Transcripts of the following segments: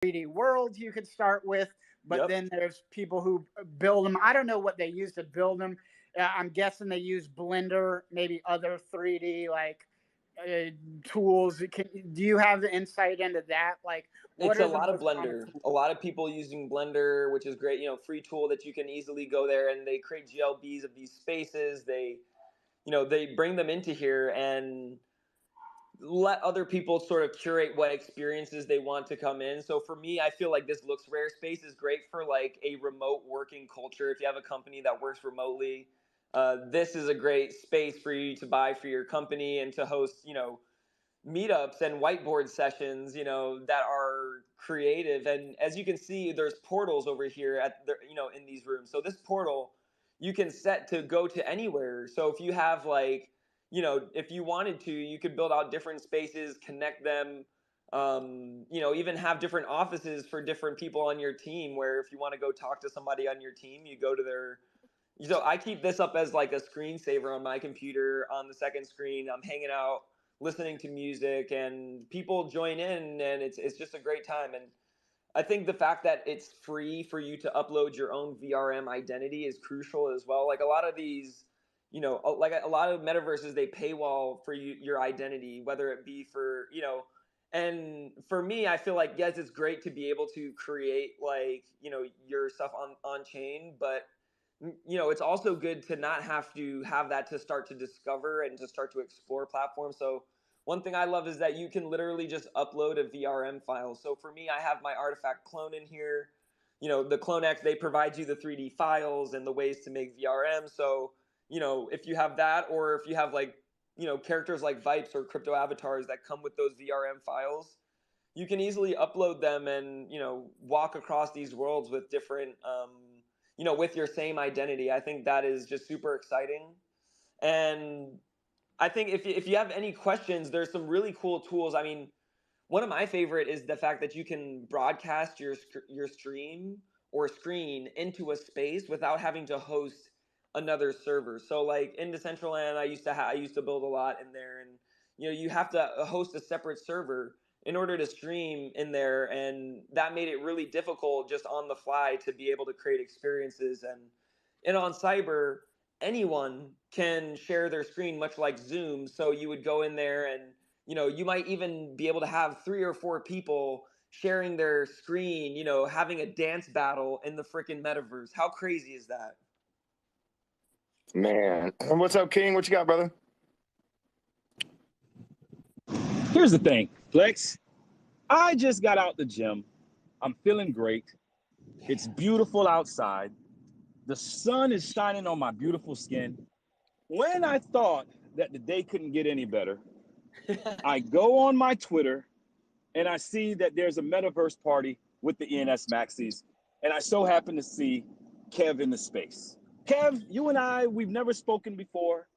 3D worlds you could start with, but Yep. then there's people who build them. I don't know what they use to build them. I'm guessing they use Blender, maybe other 3D like uh, tools. Do you have the insight into that? Like, what It's a are the lot of most common Blender. A tools? lot of people using Blender, which is great. Free tool that you can easily go there and they create GLBs of these spaces. They bring them into here and let other people sort of curate what experiences they want to come in. So for me, I feel like this Looks Rare space is great for like a remote working culture. If you have a company that works remotely, this is a great space for you to buy for your company and to host, meetups and whiteboard sessions, that are creative. And as you can see, there's portals over here in these rooms. So this portal you can set to go to anywhere. So if you have like, if you wanted to, you could build out different spaces, connect them, even have different offices for different people on your team, where if you want to go talk to somebody on your team, you go to their. So I keep this up as like a screensaver on my computer. On the second screen, I'm hanging out, listening to music, and people join in, and it's just a great time. And I think the fact that it's free for you to upload your own VRM identity is crucial as well. Like a lot of these, like a lot of metaverses, they paywall for your identity, whether it be for, and for me, I feel like, yes, it's great to be able to create like, your stuff on chain, but it's also good to not have to have that to start to discover and to start to explore platforms. So one thing I love is that you can literally just upload a VRM file. So for me, I have my artifact clone in here. The CloneX, they provide you the 3D files and the ways to make VRM. So, if you have that, or if you have like, characters like Vipes or crypto avatars that come with those VRM files, you can easily upload them and, walk across these worlds with different, with your same identity. I think that is just super exciting. And I think if you have any questions, there's some really cool tools. I mean, one of my favorite is the fact that you can broadcast your stream or screen into a space without having to host another server. So like in Decentraland, I used to build a lot in there, and you have to host a separate server in order to stream in there, and that made it really difficult just on the fly to be able to create experiences. And on Cyber, anyone can share their screen, much like Zoom. So you would go in there and you might even be able to have 3 or 4 people sharing their screen, having a dance battle in the freaking metaverse. How crazy is that? Man, what's up, King? What you got, brother? Here's the thing, Flex. I just got out the gym. I'm feeling great. It's beautiful outside. The sun is shining on my beautiful skin. When I thought that the day couldn't get any better, I go on my Twitter and I see that there's a metaverse party with the ENS Maxis. And I so happen to see Kev in the space. Kev, you and I, we've never spoken before,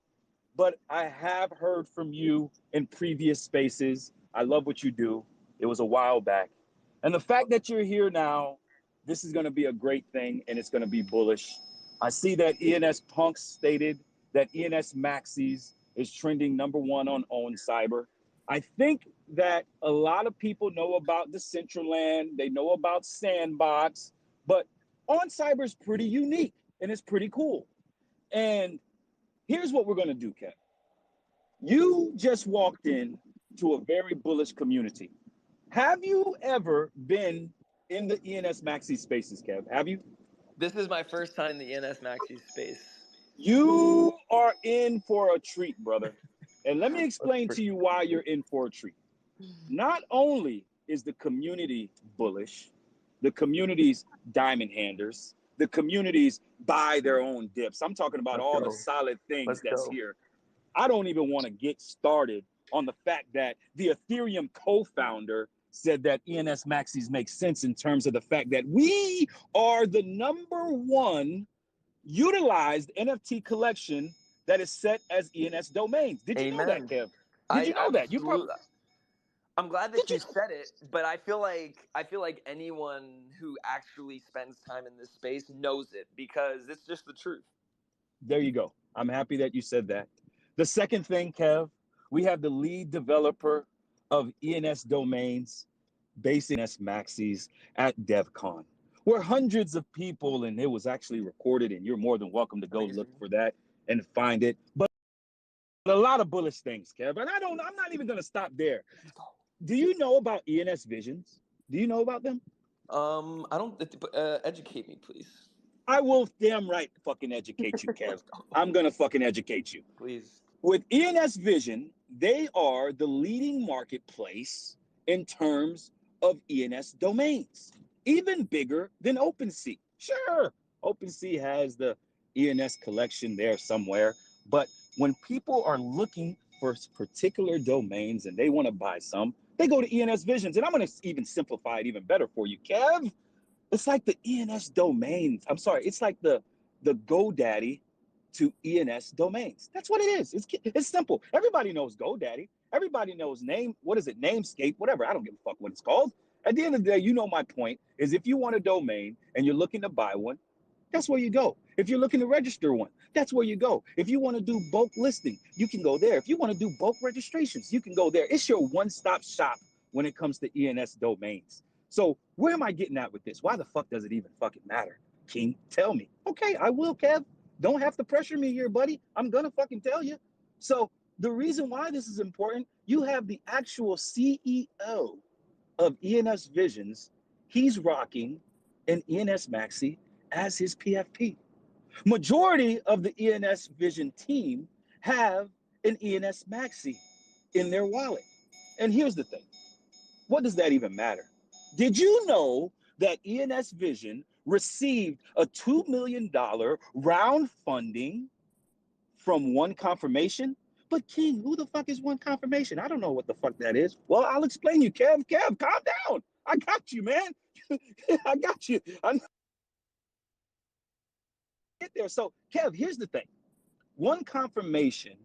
but I have heard from you in previous spaces. I love what you do. It was a while back. And the fact that you're here now, this is going to be a great thing and it's going to be bullish. I see that ENS Punk stated that ENS Maxis is trending #1 on OnCyber. I think that a lot of people know about Decentraland, they know about Sandbox, but OnCyber is pretty unique and it's pretty cool. And here's what we're going to do, Kev. You just walked in to a very bullish community. Have you ever been in the ENS Maxi spaces, Kev? Have you? This is my first time in the ENS Maxi space. You are in for a treat, brother. And let me explain to you why you're in for a treat. Not only is the community bullish, the community's diamond handers, the community's buy their own dips. I'm talking about Let's all go. the solid things Let's that's go. here. I don't even want to get started on the fact that the Ethereum co-founder said that ENS Maxis make sense in terms of the fact that we are the #1 utilized NFT collection that is set as ENS domains. Did you know that, Amen. Kev? Did I you know that? You absolutely. probably I'm glad that did. you said it, but I feel like anyone who actually spends time in this space knows it because it's just the truth. There you go. I'm happy that you said that. The second thing, Kev, we have the lead developer of ENS Domains, basic ENS Maxis at DevCon, where hundreds of people, and it was actually recorded, and you're more than welcome to go look for that and find it. But a lot of bullish things, Kev. And I'm not even gonna stop there. Do you know about ENS Visions? Do you know about them? I don't. Educate me, please. I will damn right fucking educate you, Kev. I'm gonna fucking educate you. Please. With ENS Vision, they are the leading marketplace in terms of ENS domains, even bigger than OpenSea. Sure, OpenSea has the ENS collection there somewhere, but when people are looking for particular domains and they want to buy some, they go to ENS Visions. And I'm going to even simplify it even better for you, Kev. It's like the ENS domains. I'm sorry, it's like the GoDaddy to ENS domains. That's what it is. It's simple. Everybody knows GoDaddy. Everybody knows Namescape, whatever. I don't give a fuck what it's called. At the end of the day, you know my point is if you want a domain and you're looking to buy one, that's where you go. If you're looking to register one, that's where you go. If you want to do bulk listing, you can go there. If you want to do bulk registrations, you can go there. It's your one-stop shop when it comes to ENS domains. So where am I getting at with this? Why the fuck does it even fucking matter? King, tell me. Okay, I will, Kev. Don't have to pressure me here, buddy. I'm gonna fucking tell you. So the reason why this is important, you have the actual CEO of ENS Visions. He's rocking an ENS Maxi as his PFP. Majority of the ENS Vision team have an ENS Maxi in their wallet. And here's the thing. What does that even matter? Did you know that ENS Vision received a $2 million round funding from One Confirmation? But King, who the fuck is One Confirmation? I don't know what the fuck that is. Well, I'll explain you, Kev. Kev, calm down. I got you, man. I got you. I get there. So, Kev, here's the thing. One Confirmation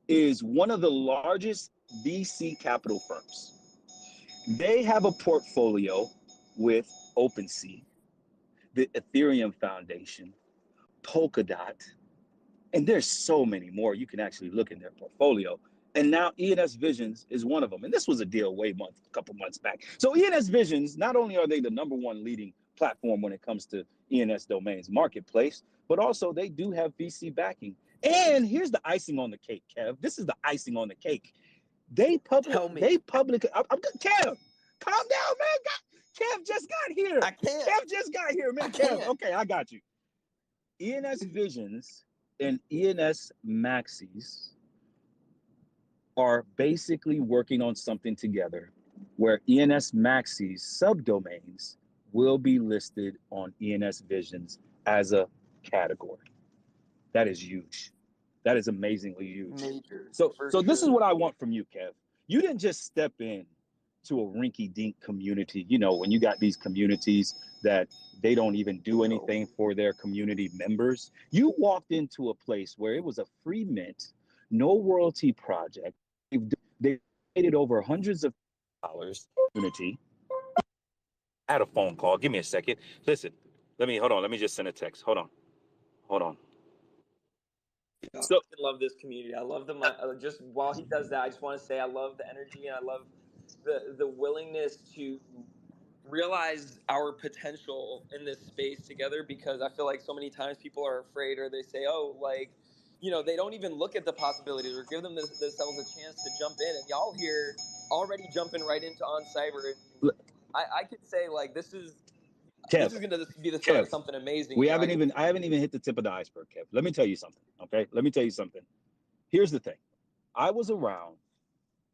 is one of the largest VC capital firms. They have a portfolio with OpenSea, the Ethereum Foundation, Polkadot, and there's so many more. You can actually look in their portfolio. And now ENS Visions is one of them. And this was a deal a couple months back. So ENS Visions, not only are they the #1 leading platform when it comes to ENS domains marketplace, but also they do have VC backing. And here's the icing on the cake, Kev. This is the icing on the cake. Kev, calm down, man. Kev just got here. I can't. Kev just got here, man. Kev, okay, I got you. ENS Visions and ENS Maxis are basically working on something together where ENS Maxis subdomains will be listed on ENS Visions as a category. That is huge. That is amazingly huge. Major. So this is what I want from you, Kev. You didn't just step in to a rinky-dink community. You know, when you got these communities that they don't even do anything for their community members. You walked into a place where it was a free mint, no royalty project. They donated over hundreds of dollars. Community. I had a phone call. Give me a second. Listen, hold on. Let me just send a text. Hold on. So I love this community. I love them. Just while he does that, I just want to say I love the energy and I love the willingness to realize our potential in this space together, because I feel like so many times people are afraid, or they say, oh, like, you know, they don't even look at the possibilities or give themselves a chance to jump in. And y'all here already jumping right into On Cyber. I could say, like, this is going to be the start of something amazing. I haven't even hit the tip of the iceberg, Kev. Let me tell you something, okay? Here's the thing. I was around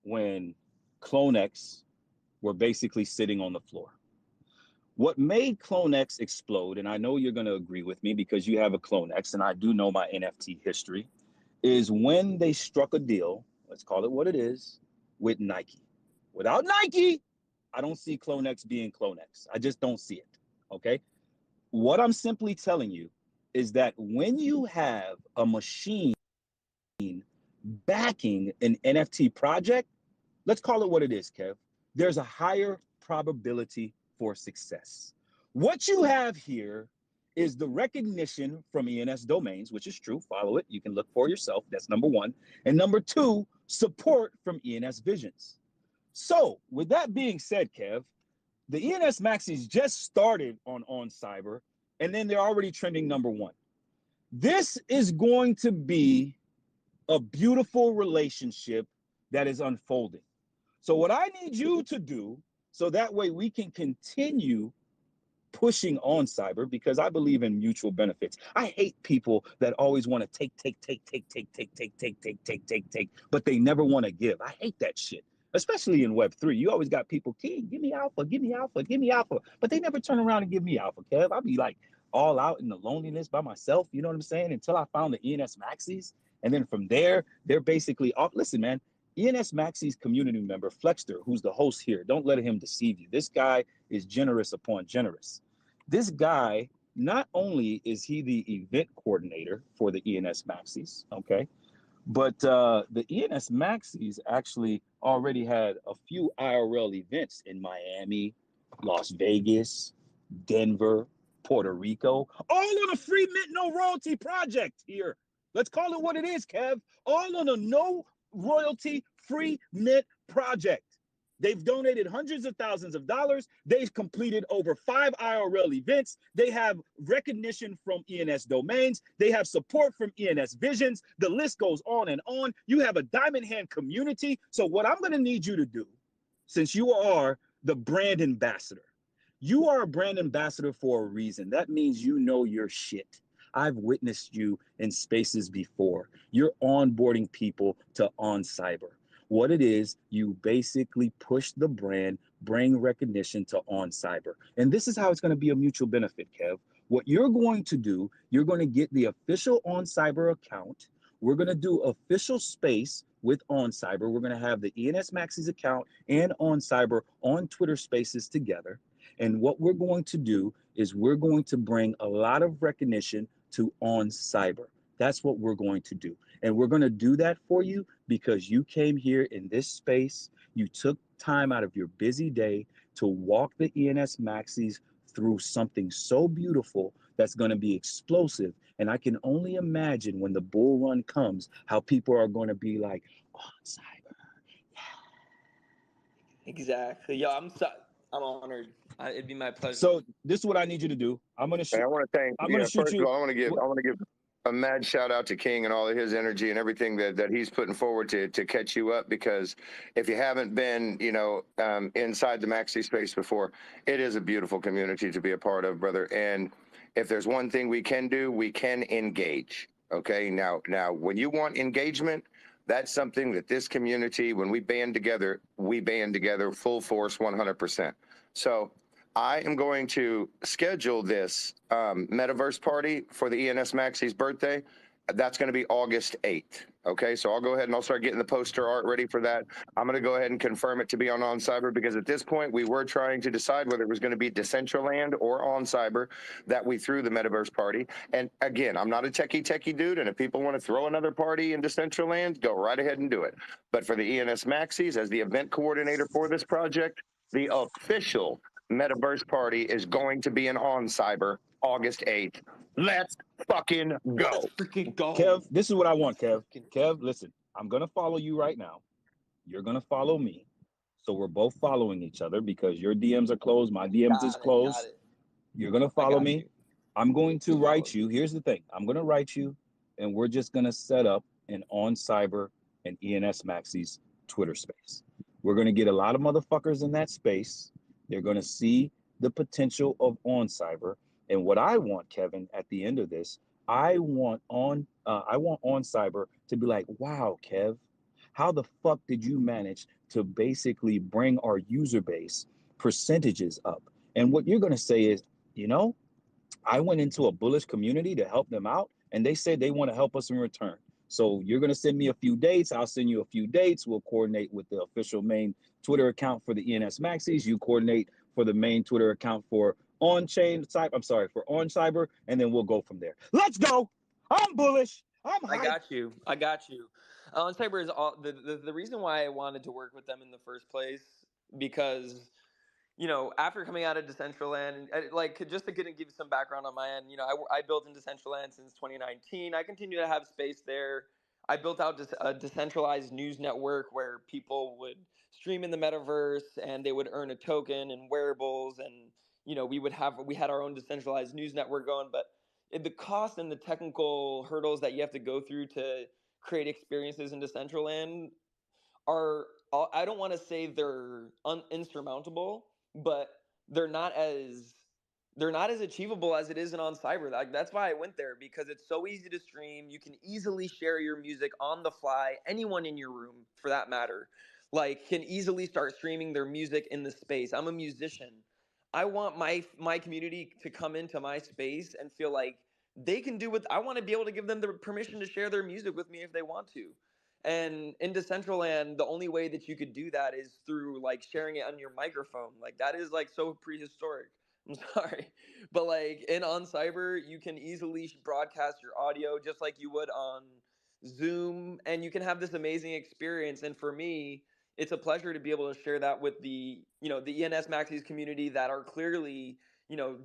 when CloneX were basically sitting on the floor. What made CloneX explode, and I know you're going to agree with me because you have a CloneX, and I do know my NFT history, is when they struck a deal, let's call it what it is, with Nike. Without Nike, I don't see CloneX being CloneX. I just don't see it, okay? What I'm simply telling you is that when you have a machine backing an NFT project, let's call it what it is, Kev, there's a higher probability for success. What you have here is the recognition from ENS domains, which is true. Follow it. You can look for yourself. That's #1. And #2, support from ENS Visions. So with that being said, Kev, the ENS Maxis just started on Cyber, and then they're already trending #1. This is going to be a beautiful relationship that is unfolding. So what I need you to do, so that way we can continue pushing on Cyber, because I believe in mutual benefits. I hate people that always want to take, but they never want to give. I hate that shit. Especially in Web3, you always got people, King, give me alpha, give me alpha, give me alpha. But they never turn around and give me alpha, Kev. I'll be like all out in the loneliness by myself, you know what I'm saying? Until I found the ENS Maxis. And then from there, they're basically off. Listen, man, ENS Maxis community member, Flexter, who's the host here, don't let him deceive you. This guy is generous upon generous. This guy, not only is he the event coordinator for the ENS Maxis, okay, but the ENS Maxis actually already had a few IRL events in Miami, Las Vegas, Denver, Puerto Rico, all on a free mint, no royalty project here. Let's call it what it is, Kev. All on a no royalty free mint project. They've donated hundreds of thousands of dollars. They've completed over 5 IRL events. They have recognition from ENS domains. They have support from ENS Visions. The list goes on and on. You have a Diamond Hand community. So what I'm going to need you to do, since you are the brand ambassador, you are a brand ambassador for a reason. That means you know your shit. I've witnessed you in spaces before. You're onboarding people to On Cyber. What it is, you basically push the brand, bring recognition to On Cyber. And this is how it's going to be a mutual benefit, Kev. What you're going to do, you're going to get the official On Cyber account. We're going to do official space with On Cyber. We're going to have the ENS Maxis account and On Cyber on Twitter Spaces together. And what we're going to do is we're going to bring a lot of recognition to On Cyber. That's what we're going to do. And we're going to do that for you because you came here in this space. You took time out of your busy day to walk the ENS Maxis through something so beautiful that's going to be explosive. And I can only imagine when the bull run comes, how people are going to be like, On Cyber. Exactly. Yo, I'm honored. It'd be my pleasure. So this is what I need you to do. I'm going to shoot. I want to thank. I'm going to shoot first you. of all, I want to give a mad shout out to King and all of his energy and everything that he's putting forward to catch you up. Because if you haven't been, inside the Maxi space before, it is a beautiful community to be a part of, brother. And if there's one thing we can do, we can engage. Okay. Now, when you want engagement, that's something that this community, when we band together full force, 100%. So I am going to schedule this metaverse party for the ENS Maxi's birthday. That's going to be August 8th. Okay, so I'll go ahead and I'll start getting the poster art ready for that. I'm going to go ahead and confirm it to be on Cyber, because at this point we were trying to decide whether it was going to be Decentraland or On Cyber that we threw the metaverse party. And again, I'm not a techie dude, and if people want to throw another party in Decentraland, go right ahead and do it. But for the ENS Maxis, as the event coordinator for this project, the official metaverse party is going to be On Cyber August 8th. Let's fucking go. Let's freaking go. Kev, this is what I want, Kev. Kev, listen, I'm going to follow you right now. You're going to follow me. So we're both following each other because your DMs are closed. My DMs is closed. You're going to follow me. I'm going to write you. Here's the thing. I'm going to write you, and we're just going to set up an On Cyber and ENS Maxis Twitter space. We're going to get a lot of motherfuckers in that space. They're going to see the potential of On Cyber. And what I want, Kevin, at the end of this, I want On Cyber to be like, wow, Kev, how the fuck did you manage to basically bring our user base percentages up? And what you're going to say is, I went into a bullish community to help them out, and they said they want to help us in return. So you're going to send me a few dates. I'll send you a few dates. We'll coordinate with the official main Twitter account for the ENS Maxis. You coordinate for the main Twitter account for On Cyber, and then we'll go from there. Let's go. I'm bullish. I'm hyped. I got you. On Cyber is all the reason why I wanted to work with them in the first place, because after coming out of Decentraland, just to give some background on my end, I built in Decentraland since 2019. I continue to have space there. I built out a decentralized news network where people would stream in the metaverse and they would earn a token and wearables, and we had our own decentralized news network going. But the cost and the technical hurdles that you have to go through to create experiences in Decentraland are, I don't want to say they're insurmountable, but they're not as they're not as achievable as it is in On Cyber. Like, that's why I went there, because it's so easy to stream. You can easily share your music on the fly. Anyone in your room, for that matter, like, can easily start streaming their music in the space. I'm a musician. I want my community to come into my space and feel like they can do what I want to be able to give them the permission to share their music with me if they want to. And in Decentraland, the only way that you could do that is through like sharing it on your microphone. Like, that is like so prehistoric. I'm sorry, but like in On Cyber, you can easily broadcast your audio just like you would on Zoom, and you can have this amazing experience. And for me, it's a pleasure to be able to share that with the ENS Maxis community that are clearly,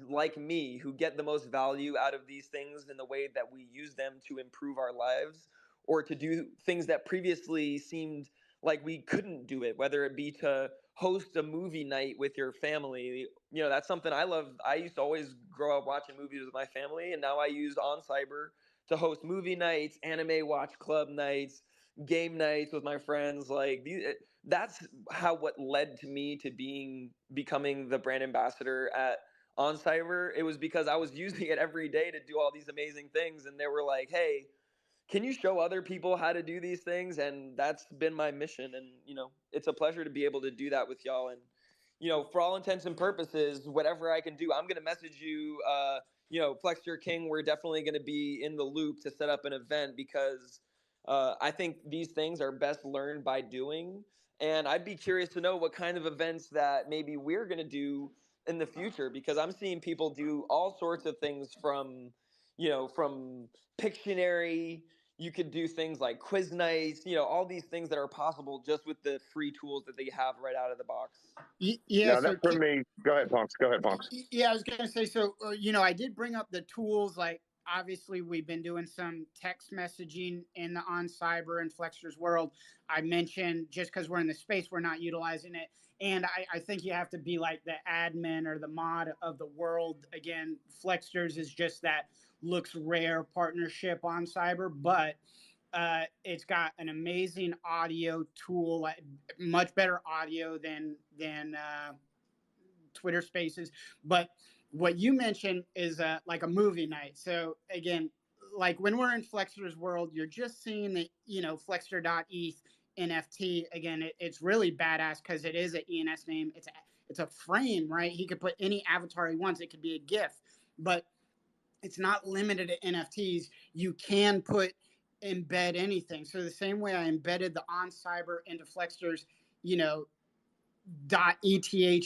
like me, who get the most value out of these things in the way that we use them to improve our lives, or to do things that previously seemed like we couldn't do it, whether it be to host a movie night with your family. That's something I love. I used to always grow up watching movies with my family, and now I use On Cyber to host movie nights, anime watch club nights, game nights with my friends. Like, that's what led to me to becoming the brand ambassador at On Cyber. It was because I was using it every day to do all these amazing things, and they were like, "Hey, can you show other people how to do these things?" And that's been my mission. And, it's a pleasure to be able to do that with y'all. And, for all intents and purposes, whatever I can do, I'm going to message you, Flexter King. We're definitely going to be in the loop to set up an event, because I think these things are best learned by doing. And I'd be curious to know what kind of events that maybe we're going to do in the future, because I'm seeing people do all sorts of things from Pictionary. You could do things like quiz nights, all these things that are possible just with the free tools that they have right out of the box. Yeah. Now, So that for me. Go ahead, Punks. Go ahead, Punks. yeah, I was going to say, so, I did bring up the tools. Like, obviously, we've been doing some text messaging in the On Cyber and Flexter's world. I mentioned, just because we're in the space, we're not utilizing it. And I think you have to be like the admin or the mod of the world. Again, Flexter's is just that looks rare partnership On Cyber, but it's got an amazing audio tool, like, much better audio than Twitter Spaces. But what you mentioned is like a movie night. So again, like when we're in Flexter's world, you're just seeing the Flexter.eth NFT. Again, it's really badass because it is an ENS name. It's a frame, right? He could put any avatar he wants. It could be a GIF, but it's not limited to NFTs. You can embed anything. So the same way I embedded the On Cyber into Flexter's, .eth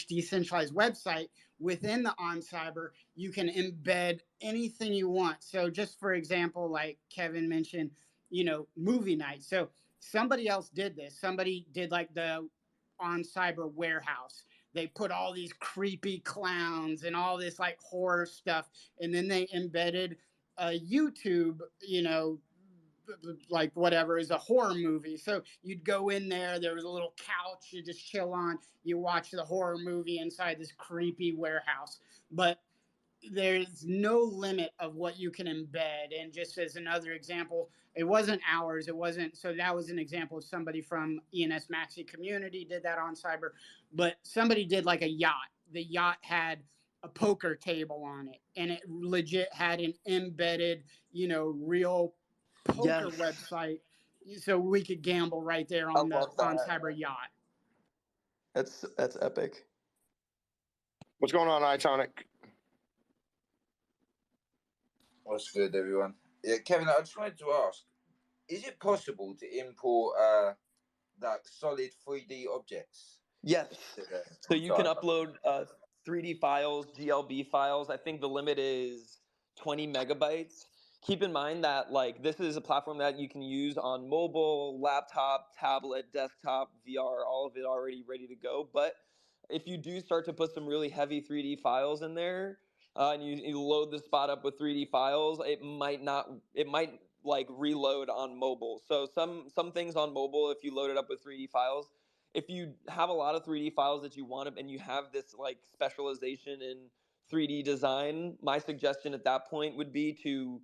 decentralized website, within the On Cyber, you can embed anything you want. So just for example, like Kevin mentioned, movie night. So somebody else did this. Somebody did like the On Cyber warehouse. They put all these creepy clowns and all this like horror stuff, and then they embedded a YouTube, like whatever is a horror movie. So you'd go in there was a little couch you just chill on, you watch the horror movie inside this creepy warehouse. But there's no limit of what you can embed. And just as another example, it wasn't ours, so that was an example of somebody from ENS Maxi community did that On Cyber. But somebody did like a yacht. The yacht had a poker table on it, and it legit had an embedded real poker website, so we could gamble right there on the On Cyber yacht. That's epic. What's going on, Itonic? What's good, everyone? Yeah, Kevin, I just wanted to ask, is it possible to import like solid 3D objects? Yes. So you can upload 3D files, GLB files. I think the limit is 20 megabytes. Keep in mind that like this is a platform that you can use on mobile, laptop, tablet, desktop, VR, all of it already ready to go. But if you do start to put some really heavy 3D files in there, and you load the spot up with 3D files, it might like reload on mobile. So some things on mobile, if you load it up with 3D files, if you have a lot of 3D files that you want and you have this like specialization in 3D design, my suggestion at that point would be to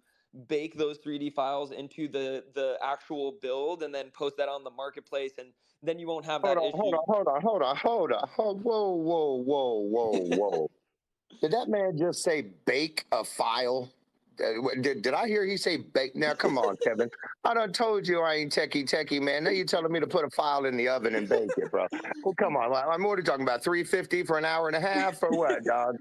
bake those 3D files into the actual build and then post that on the marketplace, and then you won't have Hold that on, hold issue. on, hold on, hold on, hold on. Whoa. Did that man just say bake a file? Did I hear he say bake? Now, come on, Kevin. I done told you I ain't techie, man. Now you telling me to put a file in the oven and bake it, bro. Well, come on. I'm already talking about 350 for an hour and a half or what, dog?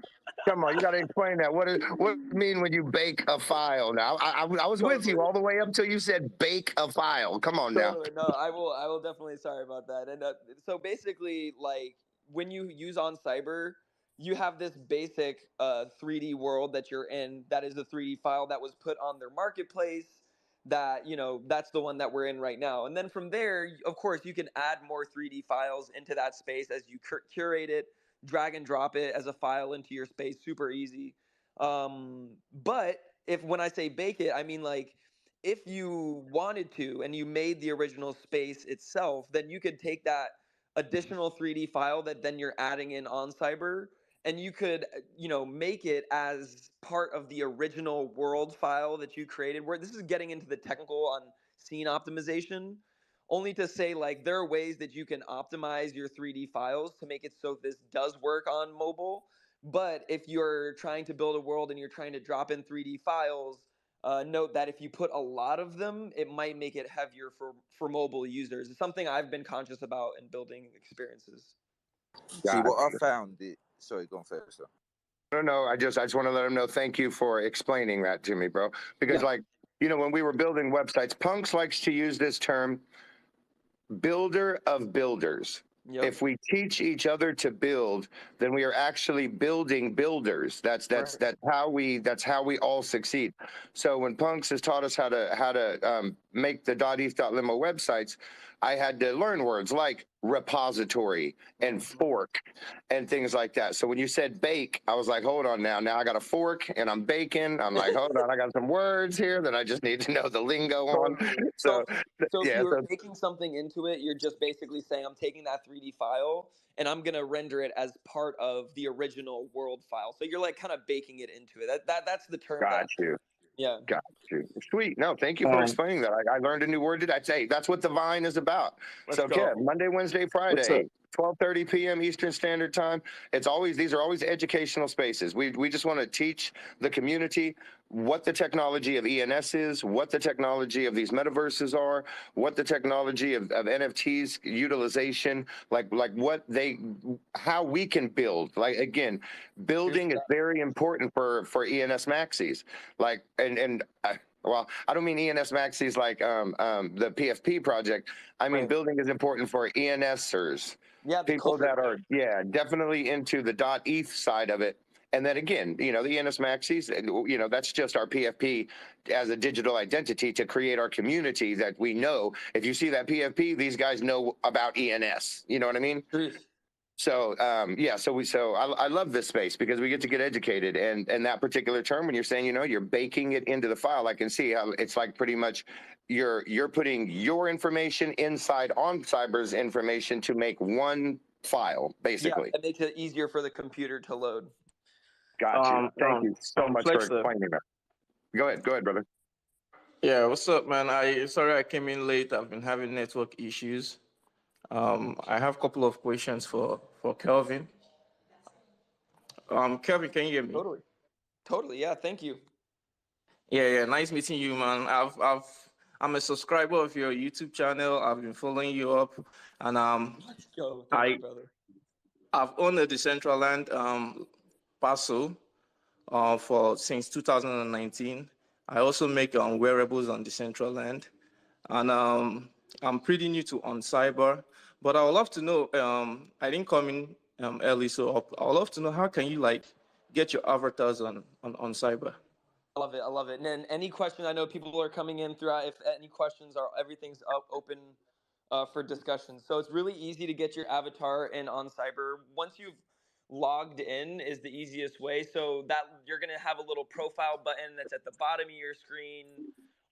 Come on, you got to explain that. What does it mean when you bake a file? Now, I was with you Totally. all the way up till you said bake a file. Come on now. Totally. No, I will definitely. Sorry about that. And so basically, like when you use on Cyber, you have this basic 3D world that you're in. That is the 3D file that was put on their marketplace. That that's the one that we're in right now. And then from there, of course, you can add more 3D files into that space as you curate it, drag and drop it as a file into your space. Super easy. But if when I say bake it, I mean like if you wanted to and you made the original space itself, then you could take that additional 3D file that then you're adding in on Cyber, and you could make it as part of the original world file that you created. Where this is getting into the technical on scene optimization, only to say like there are ways that you can optimize your 3D files to make it so this does work on mobile. But if you're trying to build a world and you're trying to drop in 3D files, note that if you put a lot of them, it might make it heavier for mobile users. It's something I've been conscious about in building experiences. See God. what I found. Sorry, go on first. Sir. No. I just want to let him know. Thank you for explaining that to me, bro. Because Yeah. like, when we were building websites, Punks likes to use this term, builder of builders. Yep. If we teach each other to build, then we are actually building builders. That's Right. how we all succeed. So when Punks has taught us how to make the .eth.limo websites, I had to learn words like repository and fork and things like that. So when you said bake, I was like, hold on now. Now I got a fork and I'm baking. I'm like, hold on, I got some words here that I just need to know the lingo on. Totally. So So if yeah, you're so making something into it, you're just basically saying, I'm taking that 3D file and I'm gonna render it as part of the original world file. So you're like kind of baking it into it. That's the term that got I'm you. yeah. Got you. Sweet. No, thank you for explaining that. I learned a new word today. I'd say that's what the Vine is about. Let's So, go. Kev, Monday, Wednesday, What's up? Friday, 12:30 p.m. Eastern Standard Time. These are always educational spaces. We just want to teach the community what the technology of ENS is, what the technology of these metaverses are, what the technology of NFTs utilization, how we can build. Like again, building is very important for ENS Maxis. Well, I don't mean ENS Maxis like the PFP project. I mean, Right. building is important for ENSers, Yeah, the people culture. that are, definitely into the .eth side of it. And then again, the ENS Maxis, that's just our PFP as a digital identity to create our community that we know. If you see that PFP, these guys know about ENS. You know what I mean? Truth. So I love this space because we get to get educated, and that particular term when you're saying you're baking it into the file, I can see how it's like pretty much you're putting your information inside on Cyber's information to make one file basically. Yeah, it makes it easier for the computer to load. Got you. Thank you so much for Flexer. explaining that. Go ahead, brother. Yeah, what's up, man? Sorry I came in late. I've been having network issues. I have a couple of questions for Kelvin. Kelvin, can you hear me? Totally. Yeah. Thank you. Yeah. Nice meeting you, man. I'm a subscriber of your YouTube channel. I've been following you up, and Let's go. Thank you, brother. I've owned a Decentraland parcel since 2019. I also make wearables on Decentraland, and I'm pretty new to on Cyber. But I would love to know. I didn't come in early, so I would love to know how can you get your avatars on Cyber. I love it. And then any question, I know people are coming in throughout. If any questions are, everything's open for discussion. So it's really easy to get your avatar in on Cyber. Once you've logged in is the easiest way. So that you're going to have a little profile button that's at the bottom of your screen.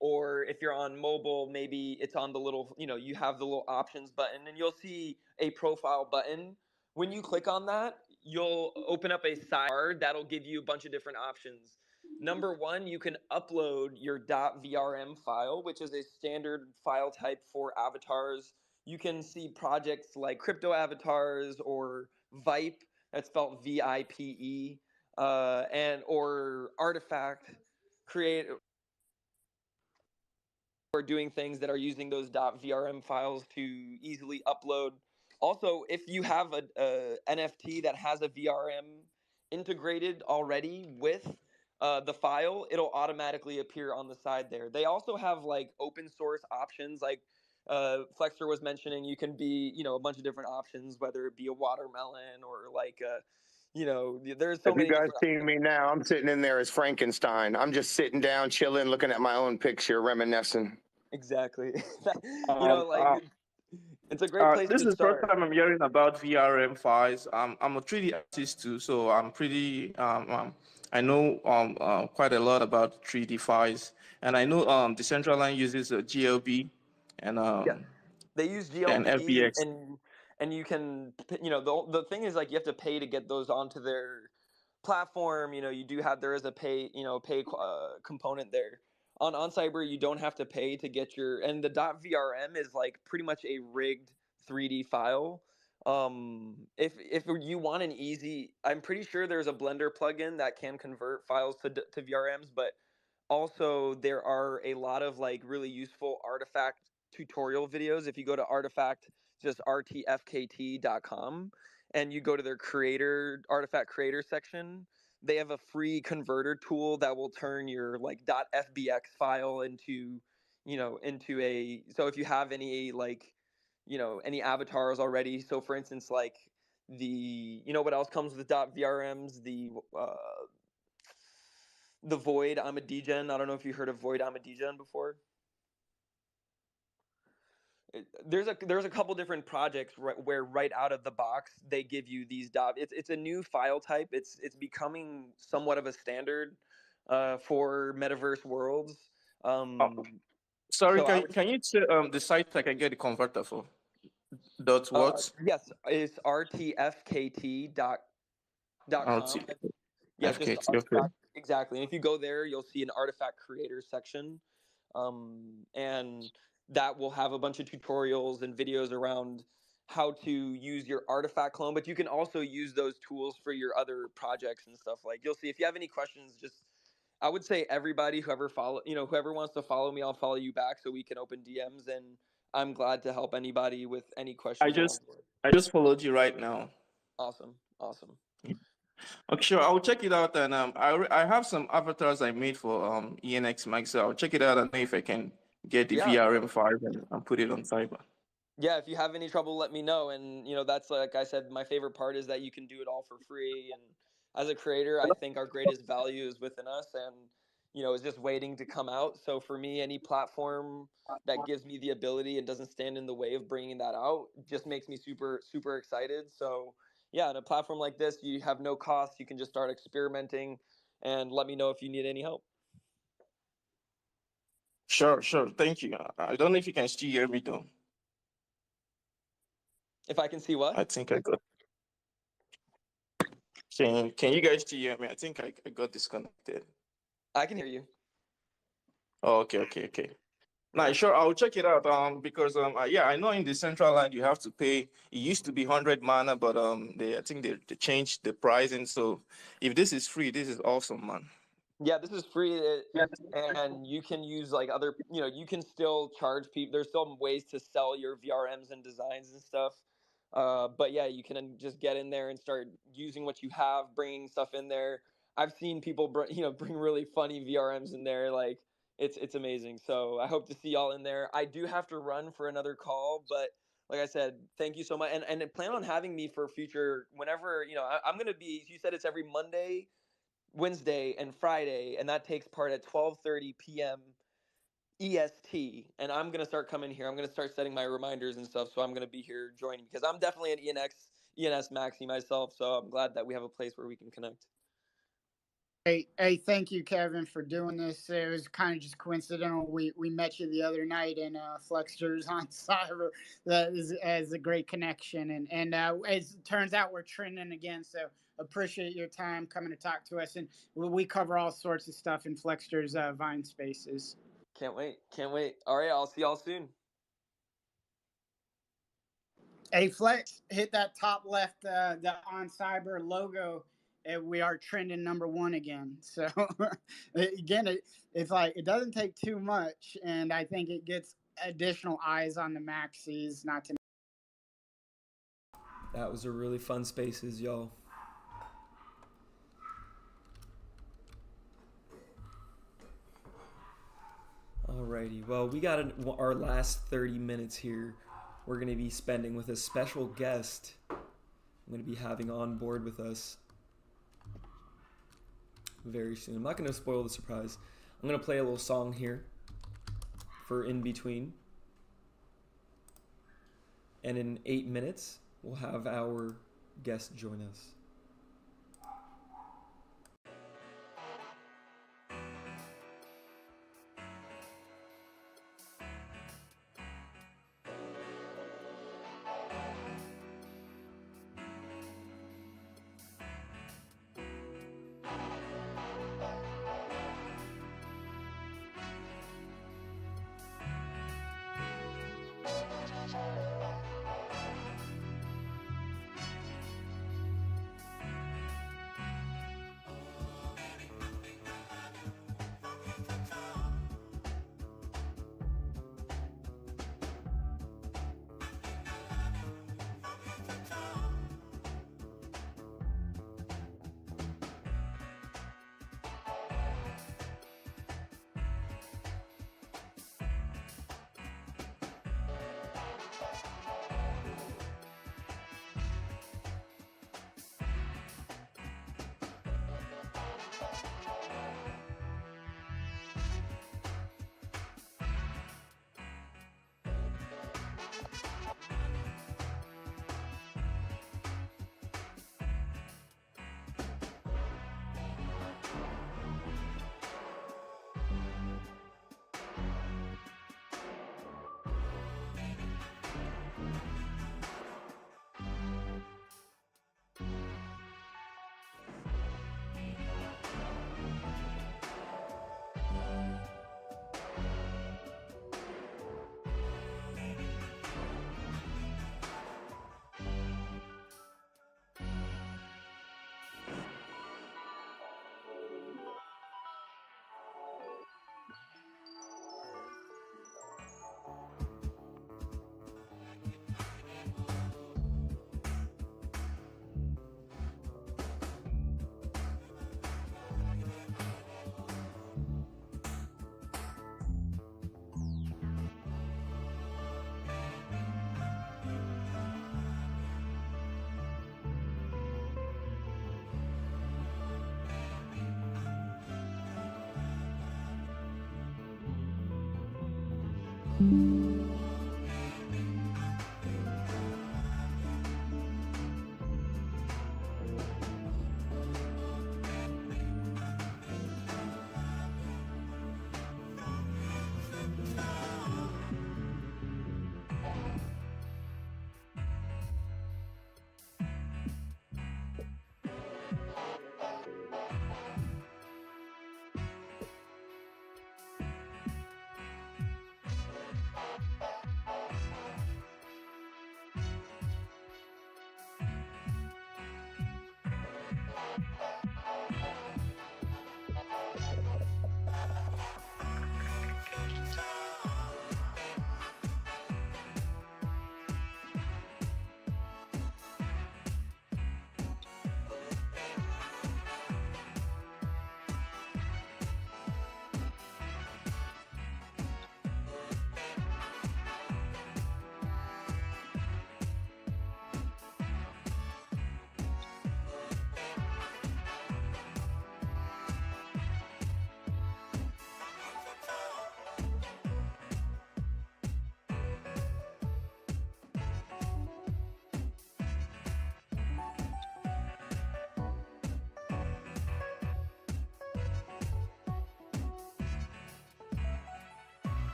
or if you're on mobile, maybe it's on the little, you have the little options button, and you'll see a profile button. When you click on that, you'll open up a sidebar that'll give you a bunch of different options. Number one, you can upload your .vrm file, which is a standard file type for avatars. You can see projects like crypto avatars or Vipe, that's spelled VIPE, and or Artifact, create or doing things that are using those .vrm files to easily upload. Also, if you have a NFT that has a VRM integrated already with the file, it'll automatically appear on the side there. They also have like open source options, like Flexer was mentioning. You can be, a bunch of different options, whether it be a watermelon or like there's so If you many guys different. see me now, I'm sitting in there as Frankenstein. I'm just sitting down, chilling, looking at my own picture, reminiscing. Exactly. Um, Like it's a great place this to is the first start. time I'm hearing about VRM files. I'm a 3D artist too, so I'm pretty. I know quite a lot about 3D files, and I know Decentraland uses a GLB and Yeah, they use and GLB, FBX. and you can, the thing is, like, you have to pay to get those onto their platform. You do have, there is a pay component there. On Cyber, you don't have to pay to get your, and the .vrm is like pretty much a rigged 3D file. If you want an easy, I'm pretty sure there's a Blender plugin that can convert files to VRMs, but also there are a lot of like really useful Artifact tutorial videos. If you go to Artifact, just rtfkt.com, and you go to their Artifact creator section, they have a free converter tool that will turn your like .fbx file into, into a, so if you have any like, any avatars already. So for instance, like what else comes with .vrms? The Void I'm a Degen. I don't know if you heard of Void I'm a Degen before. There's a couple different projects where right out of the box they give you these It's a new file type. It's becoming somewhat of a standard for metaverse worlds. Uh, Um, Sorry, so I can would can you say the site I can get the converter for? Dot what? yes, it's rtfkt.com. Yeah, just FKT. Okay. Artifact, exactly. And if you go there, you'll see an Artifact creator section, and that will have a bunch of tutorials and videos around how to use your Artifact clone. But you can also use those tools for your other projects and stuff. Like, you'll see, if you have any questions, just, I would say everybody, whoever wants to follow me, I'll follow you back so we can open DMs, and I'm glad to help anybody with any I questions along just the way. I just followed you right now. Awesome, awesome. Okay, sure. I'll check it out, and I have some avatars I made for ENX Max, so I'll check it out and know if I can get the Yeah. VRM5 and put it on Cyber. Yeah, if you have any trouble, let me know. And that's, like I said, my favorite part is that you can do it all for free. And as a creator, I think our greatest value is within us, and is just waiting to come out. So for me, any platform that gives me the ability and doesn't stand in the way of bringing that out just makes me super super excited. So yeah, on a platform like this, you have no cost. You can just start experimenting, and let me know if you need any help. Sure, sure. Thank you. I don't know if you can still hear me though. If I can see what? I think I got. Can you guys still hear me? I think I got disconnected. I can hear you. Oh, okay. Nah, sure. I'll check it out. Because yeah, I know in the central line you have to pay. It used to be 100 mana, but I think they changed the pricing. So if this is free, this is awesome, man. Yeah, this is free, and you can use like other, you can still charge people. There's still ways to sell your VRMs and designs and stuff. But yeah, you can just get in there and start using what you have, bringing stuff in there. I've seen people, bring really funny VRMs in there. Like, it's amazing. So I hope to see y'all in there. I do have to run for another call, but like I said, thank you so much, and plan on having me for future whenever. I'm gonna be. You said it's every Monday, Wednesday, and Friday, and that takes part at 12:30 p.m. EST. And I'm gonna start coming here. I'm gonna start setting my reminders and stuff. So I'm gonna be here joining, because I'm definitely an ENS Maxi myself. So I'm glad that we have a place where we can connect. Hey, thank you, Kevin, for doing this. It was kind of just coincidental. We met you the other night in Flexsters on Cyber. That is a great connection, and as it turns out, we're trending again. So appreciate your time coming to talk to us, and we cover all sorts of stuff in Flexsters Vine Spaces. Can't wait. Can't wait. All right, I'll see y'all soon. Hey, Flex, hit that top left, the On Cyber logo. And we are trending #1 again. So again, it's like it doesn't take too much, and I think it gets additional eyes on the maxis. Not to. That was a really fun spaces, y'all. Alrighty, well, we got our last 30 minutes here. We're going to be spending with a special guest I'm going to be having on board with us very soon. I'm not going to spoil the surprise. I'm going to play a little song here for in between. And in 8 minutes, we'll have our guest join us.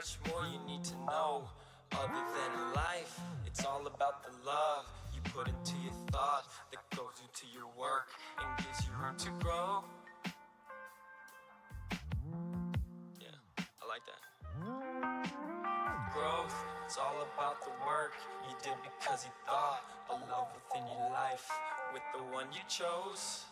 much more you need to know. Other than life, it's all about the love you put into your thought that goes into your work and gives you room to grow. Yeah, I like that. Growth, it's all about the work you did because you thought a love within your life with the one you chose.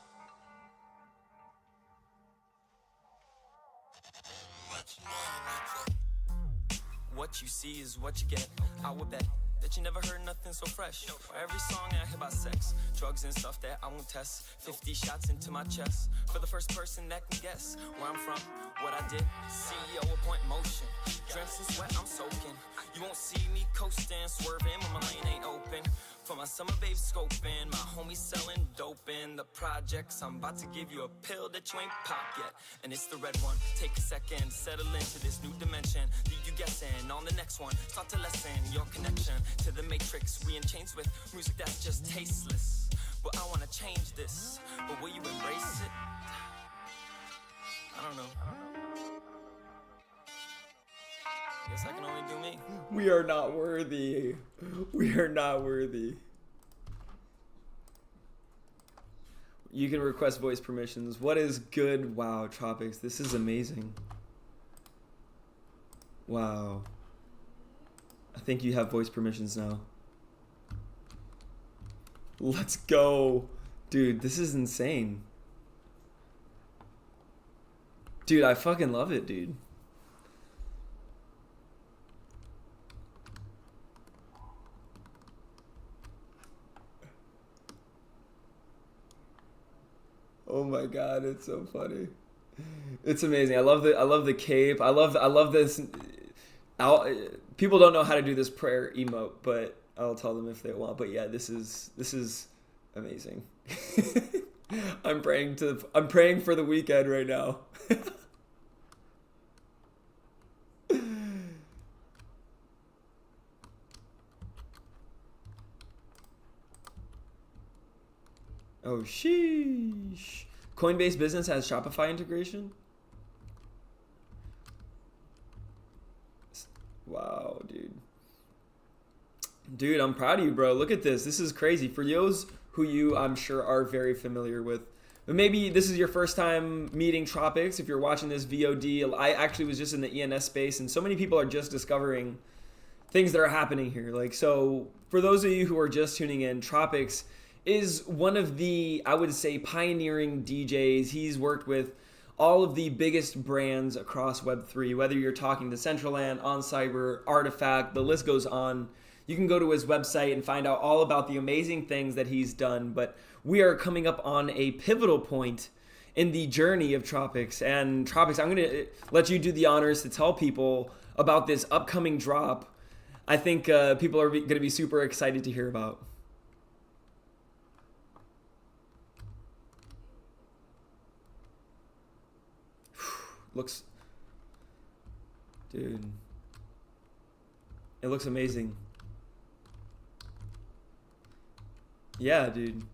What you see is what you get. I would bet that you never heard nothing so fresh. For every song I hear about sex, drugs and stuff that I won't test. 50 shots into my chest for the first person that can guess where I'm from, what I did. CEO appoint motion, drenched in sweat I'm soaking. You won't see me coasting, swerving when my lane ain't open. For my summer babe scoping, my homies selling dope in the projects. I'm about to give you a pill that you ain't popped yet, and it's the red one. Take a second, settle into this new dimension. Leave you guessing on the next one. Start to lessen your connection to the matrix. We in chains with music that's just tasteless. But I wanna change this. But will you embrace it? I don't know. Guess I can only do me. We are not worthy. We are not worthy. You can request voice permissions. What is good? Wow, Tropics. This is amazing. Wow. I think you have voice permissions now. Let's go. Dude, this is insane. Dude, I fucking love it, dude. Oh my god, it's so funny. It's amazing. I love the cape. I love this. People don't know how to do this prayer emote, but I'll tell them if they want. But yeah, this is amazing. I'm praying for the weekend right now. Oh, sheesh. Coinbase Business has Shopify integration? Wow, dude. Dude, I'm proud of you, bro. Look at this. This is crazy. For those who you, I'm sure, are very familiar with, but maybe this is your first time meeting Tropics. If you're watching this VOD, I actually was just in the ENS space, and so many people are just discovering things that are happening here. Like, so for those of you who are just tuning in, Tropics is one of the, I would say, pioneering DJs. He's worked with all of the biggest brands across Web3, whether you're talking Decentraland, OnCyber, Artifact, the list goes on. You can go to his website and find out all about the amazing things that he's done. But we are coming up on a pivotal point in the journey of Tropics. And Tropics, I'm going to let you do the honors to tell people about this upcoming drop. I think people are going to be super excited to hear about. Looks, dude, it looks amazing. Yeah, dude.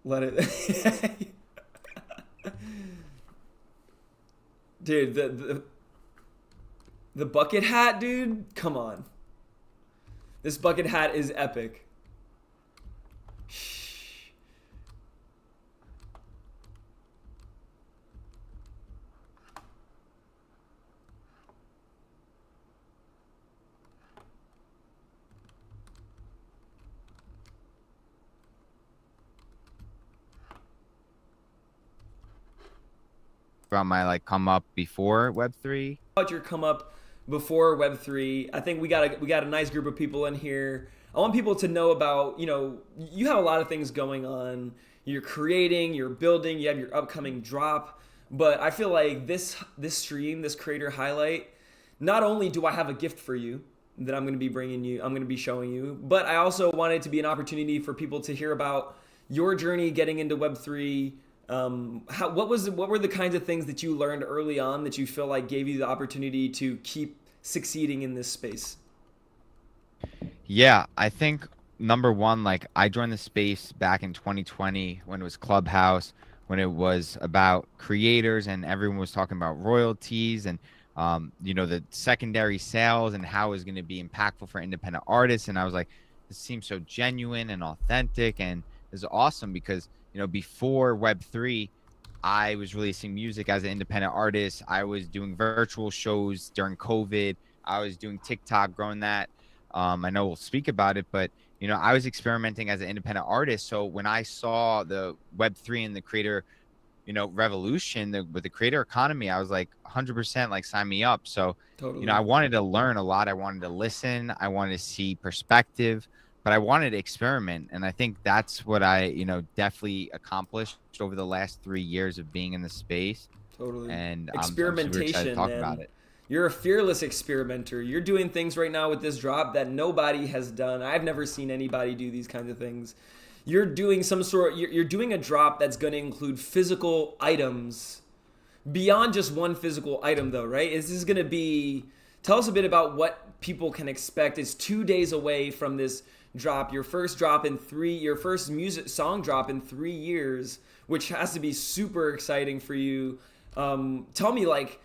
Let it. Dude, the bucket hat, dude. Come on. This bucket hat is epic. About my come up before Web3. About your come up before Web3, I think we got a nice group of people in here. I want people to know about, you have a lot of things going on. You're creating, you're building, you have your upcoming drop. But I feel like this stream, this creator highlight, not only do I have a gift for you that I'm going to be bringing you, I'm going to be showing you, but I also want it to be an opportunity for people to hear about your journey getting into Web3. What were the kinds of things that you learned early on that you feel like gave you the opportunity to keep succeeding in this space? Yeah, I think number one, I joined the space back in 2020 when it was Clubhouse, when it was about creators and everyone was talking about royalties and the secondary sales and how it was going to be impactful for independent artists. And I was like, this seems so genuine and authentic, and this is awesome because before Web3, I was releasing music as an independent artist. I was doing virtual shows during COVID. I was doing TikTok, growing that. I know we'll speak about it, but I was experimenting as an independent artist. So when I saw the Web3 and the creator, revolution with the creator economy, I was like 100% like sign me up. So, Totally. I wanted to learn a lot. I wanted to listen. I wanted to see perspective, but I wanted to experiment. And I think that's what I, definitely accomplished over the last 3 years of being in the space. Totally. And I'm experimentation, super excited to talk man. about it. You're a fearless experimenter. You're doing things right now with this drop that nobody has done. I've never seen anybody do these kinds of things. You're doing you're doing a drop that's going to include physical items beyond just one physical item though, right? This is going to be, tell us a bit about what people can expect. It's 2 days away from this drop, your first music song drop in 3 years, which has to be super exciting for you. Tell me, like,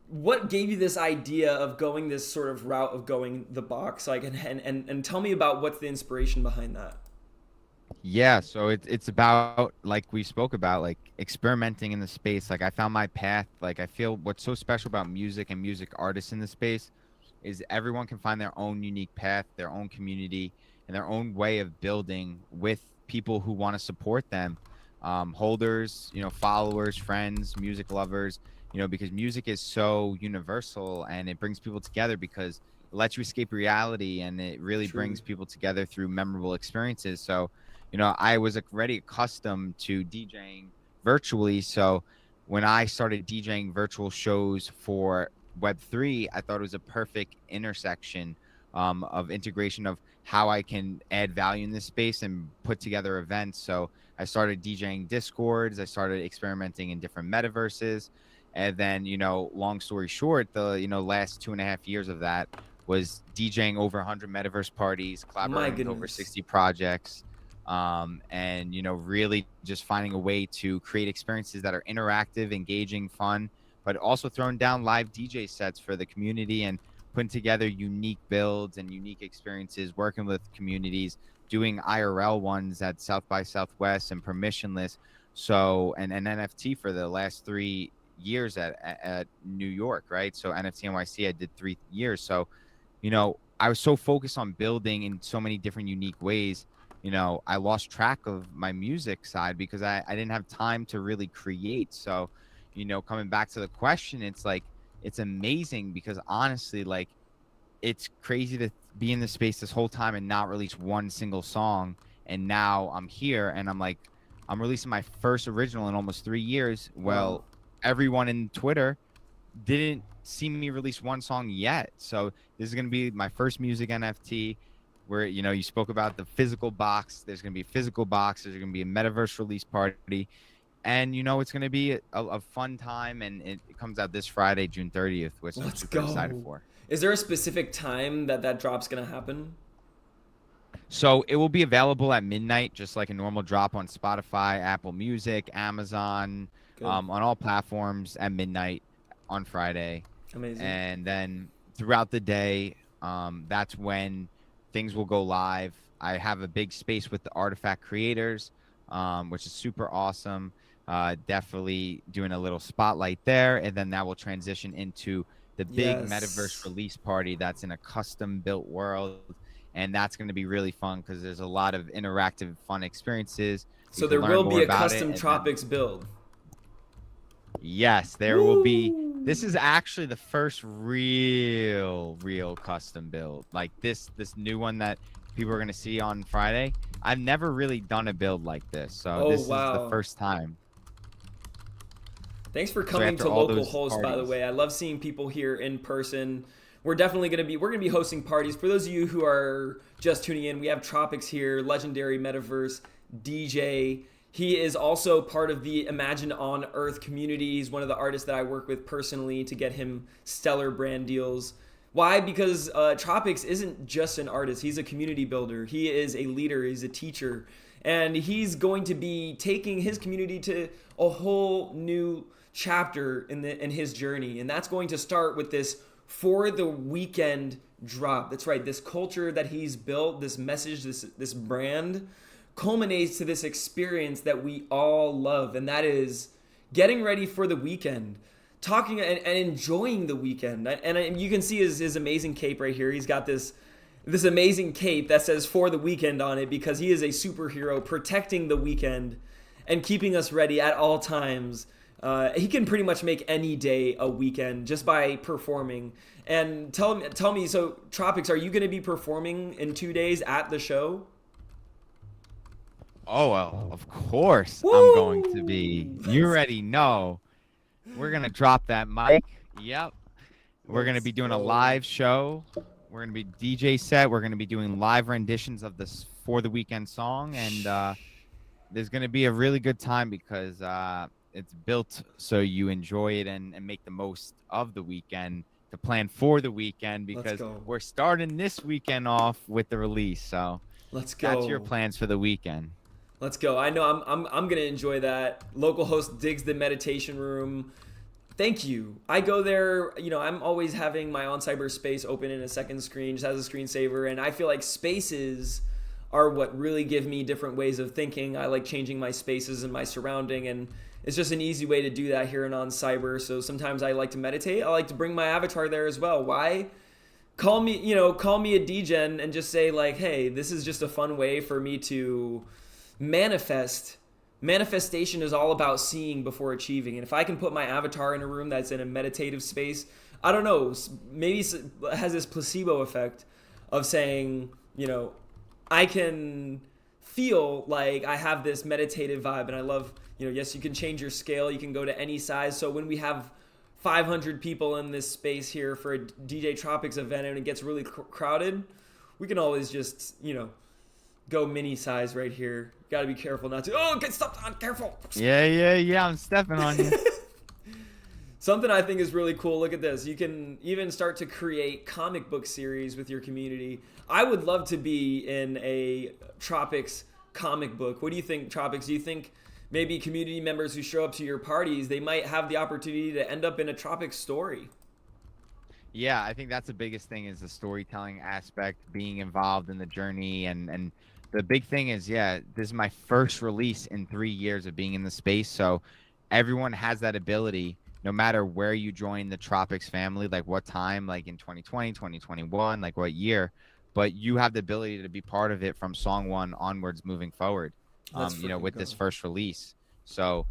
what gave you this idea of going this sort of route of going the box, like, and tell me about what's the inspiration behind that. Yeah, so it's about, like we spoke about, like experimenting in the space. Like I found my path. Like I feel what's so special about music and music artists in the space is everyone can find their own unique path, their own community, and their own way of building with people who want to support them, holders, followers, friends, music lovers, because music is so universal and it brings people together because it lets you escape reality and it really True. brings people together through memorable experiences. So I was already accustomed to DJing virtually. So when I started DJing virtual shows for Web3, I thought it was a perfect intersection of integration of how I can add value in this space and put together events. So I started DJing Discords. I started experimenting in different metaverses. And then, long story short, the, last 2.5 years of that was DJing over 100 metaverse parties, collaborating with over 60 projects. And really just finding a way to create experiences that are interactive, engaging, fun, but also throwing down live DJ sets for the community and putting together unique builds and unique experiences, working with communities, doing IRL ones at South by Southwest and permissionless. So, and an NFT for the last 3 years at New York, right? So NFT NYC, I did 3 years. So, I was so focused on building in so many different unique ways. I lost track of my music side because I didn't have time to really create. So, coming back to the question, it's like, it's amazing because honestly, like, it's crazy to be in the space this whole time and not release one single song. And now I'm here and I'm like, I'm releasing my first original in almost 3 years. Well, everyone in Twitter didn't see me release one song yet. So this is going to be my first music NFT where, you spoke about the physical box. There's going to be a physical box. There's going to be a metaverse release party. And, it's going to be a fun time. And it comes out this Friday, June 30th, which I'm super excited for. Is there a specific time that drop's going to happen? So it will be available at midnight, just like a normal drop on Spotify, Apple Music, Amazon, on all platforms at midnight on Friday. Amazing. And then throughout the day, that's when things will go live. I have a big space with the Artifact creators, which is super awesome. Definitely doing a little spotlight there. And then that will transition into the big metaverse release party that's in a custom built world. And that's going to be really fun because there's a lot of interactive, fun experiences. So there will be a custom Tropics build. Yes, there will be. This is actually the first real custom build. Like this new one that people are going to see on Friday. I've never really done a build like this. So this is the first time. Thanks for coming to Local Host, by the way. I love seeing people here in person. We're definitely going to be hosting parties. For those of you who are just tuning in, we have Tropics here, legendary metaverse DJ. He is also part of the Imagine on Earth community. He's one of the artists that I work with personally to get him stellar brand deals. Why? Because Tropics isn't just an artist. He's a community builder. He is a leader. He's a teacher. and he's going to be taking his community to a whole new chapter in his journey, and that's going to start with this For the Weekend drop. That's right, this culture that he's built, this message, this brand culminates to this experience that we all love, and that is getting ready for the weekend, talking and enjoying the weekend. And you can see his amazing cape right here. He's got this amazing cape that says For the Weekend on it, because he is a superhero protecting the weekend and keeping us ready at all times. He can pretty much make any day a weekend just by performing. And tell me, so Tropics, are you going to be performing in 2 days at the show? Oh, well, of course Woo! I'm going to be. You already know. We're going to drop that mic. Yep. We're going to be doing a live show. We're going to be DJ set. We're going to be doing live renditions of this For the Weekend song. And there's going to be a really good time because it's built so you enjoy it and make the most of the weekend to plan for the weekend, because we're starting this weekend off with the release. So let's go. That's your plans for the weekend. Let's go. I know I'm gonna enjoy that. Local host digs the meditation room. Thank you. I go there, I'm always having my On Cyber space open in a second screen, just as a screensaver, and I feel like spaces are what really give me different ways of thinking. I like changing my spaces and my surrounding, and it's just an easy way to do that here in On Cyber. So sometimes I like to meditate. I like to bring my avatar there as well. Why? Call me a degen and just say like, hey, this is just a fun way for me to manifest. Manifestation is all about seeing before achieving. And if I can put my avatar in a room that's in a meditative space, I don't know, maybe it has this placebo effect of saying, I can feel like I have this meditative vibe. And I love, yes, you can change your scale. You can go to any size. So when we have 500 people in this space here for a DJ Tropics event and it gets really crowded, we can always just, go mini size right here. Got to be careful not to. Oh, get stepped on. Careful. Yeah. I'm stepping on you. Something I think is really cool. Look at this. You can even start to create comic book series with your community. I would love to be in a Tropics comic book. What do you think, Tropics? Do you think maybe community members who show up to your parties, they might have the opportunity to end up in a Tropics story? Yeah, I think that's the biggest thing, is the storytelling aspect, being involved in the journey. And the big thing is, this is my first release in 3 years of being in the space. So everyone has that ability, no matter where you join the Tropics family, like what time, like in 2020, 2021, like what year, but you have the ability to be part of it from song one onwards moving forward, with this first release. So,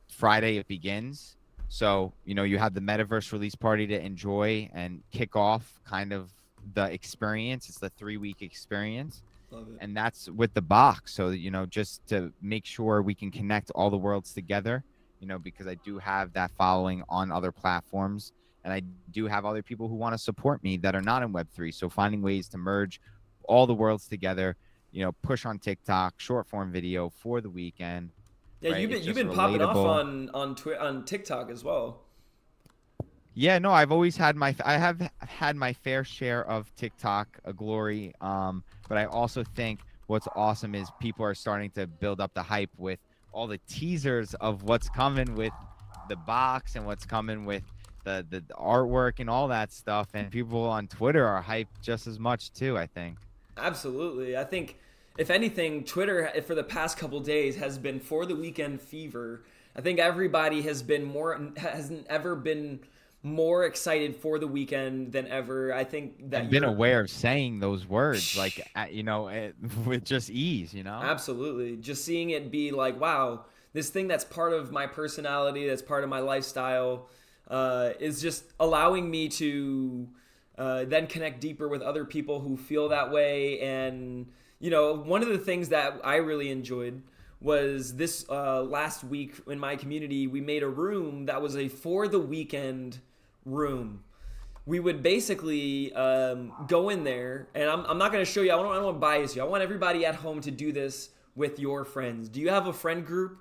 Friday it begins. So, you have the Metaverse release party to enjoy and kick off kind of the experience. It's the 3-week experience. Love it. And that's with the box. So, just to make sure we can connect all the worlds together, because I do have that following on other platforms. And I do have other people who want to support me that are not in Web3. So finding ways to merge all the worlds together, push on TikTok, short form video for the weekend. Yeah, right? you've been popping off on TikTok as well. Yeah, no, I have had my fair share of TikTok glory. But I also think what's awesome is people are starting to build up the hype with all the teasers of what's coming with the box and what's coming with the artwork and all that stuff. And people on Twitter are hyped just as much too, I think. Absolutely. I think, if anything, Twitter for the past couple days has been For the Weekend fever. I think everybody hasn't ever been more excited for the weekend than ever. I think that I've been aware of saying those words, like, with just ease, Absolutely. Just seeing it be like, wow, this thing that's part of my personality, that's part of my lifestyle, is just allowing me to then connect deeper with other people who feel that way. And, one of the things that I really enjoyed was this last week in my community, we made a room that was a For the Weekend room. We would basically go in there, and I'm not going to show you. I don't want to bias you. I want everybody at home to do this with your friends. Do you have a friend group?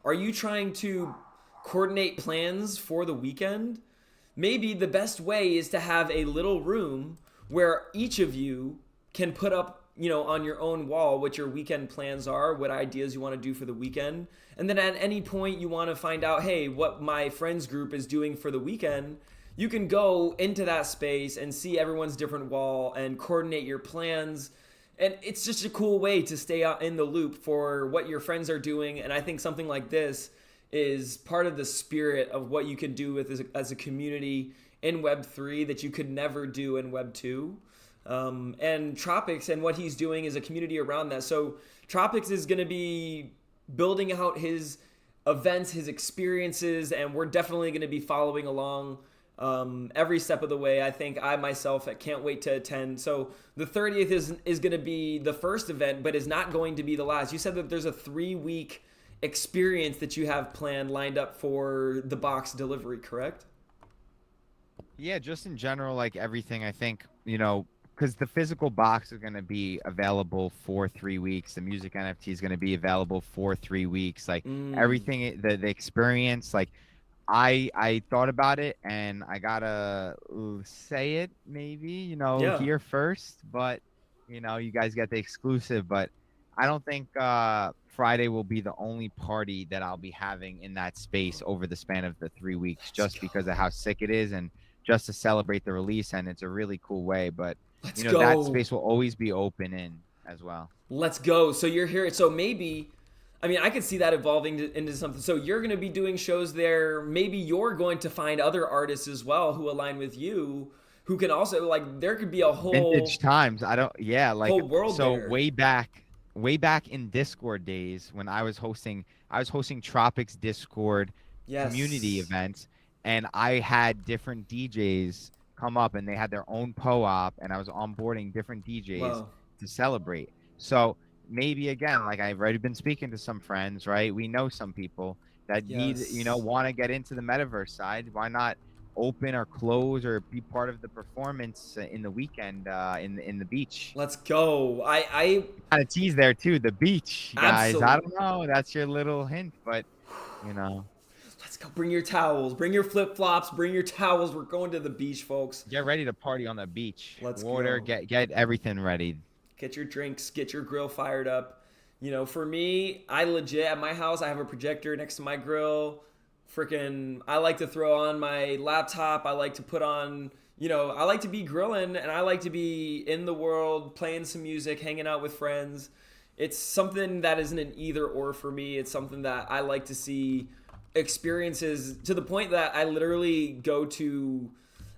Are you trying to coordinate plans for the weekend? Maybe the best way is to have a little room where each of you can put up on your own wall what your weekend plans are, what ideas you want to do for the weekend. And then at any point you want to find out, hey, what my friends group is doing for the weekend, you can go into that space and see everyone's different wall and coordinate your plans. And it's just a cool way to stay out in the loop for what your friends are doing. And I think something like this is part of the spirit of what you can do with as a community in Web3 that you could never do in Web2. And Tropics and what he's doing is a community around that. So Tropics is going to be building out his events, his experiences, and we're definitely going to be following along every step of the way. I think I myself can't wait to attend. So the 30th is going to be the first event, but is not going to be the last. You said that there's a 3-week experience that you have planned lined up for the box delivery, correct? Yeah, just in general, like everything, I think, because the physical box is going to be available for 3 weeks. The music NFT is going to be available for 3 weeks. Like everything, the experience, like I thought about it and I gotta say it maybe, here first, but you guys get the exclusive, but I don't think Friday will be the only party that I'll be having in that space over the span of the 3 weeks, just because of how sick it is and just to celebrate the release. And it's a really cool way, but that space will always be open in as well. Let's go. So you're here. So maybe, I could see that evolving into something. So you're going to be doing shows there. Maybe you're going to find other artists as well who align with you, who can also, like, there could be a whole vintage times. whole world so there. way back in Discord days when I was hosting Tropics Discord community events, and I had different DJs come up and they had their own PO-op, and I was onboarding different DJs to celebrate. So maybe again, like I've already been speaking to some friends, right? We know some people that need, want to get into the metaverse side. Why not open or close or be part of the performance in the weekend in the beach? Let's go. I kind of tease there too, the beach, guys. Absolutely. I don't know. That's your little hint, but Let's go. Bring your towels. Bring your flip-flops. Bring your towels. We're going to the beach, folks. Get ready to party on the beach. Let's Water, go. Get everything ready. Get your drinks. Get your grill fired up. For me, I legit, at my house, I have a projector next to my grill. I like to throw on my laptop. I like to put on, I like to be grilling, and I like to be in the world, playing some music, hanging out with friends. It's something that isn't an either or for me. It's something that I like to see experiences to the point that I literally go to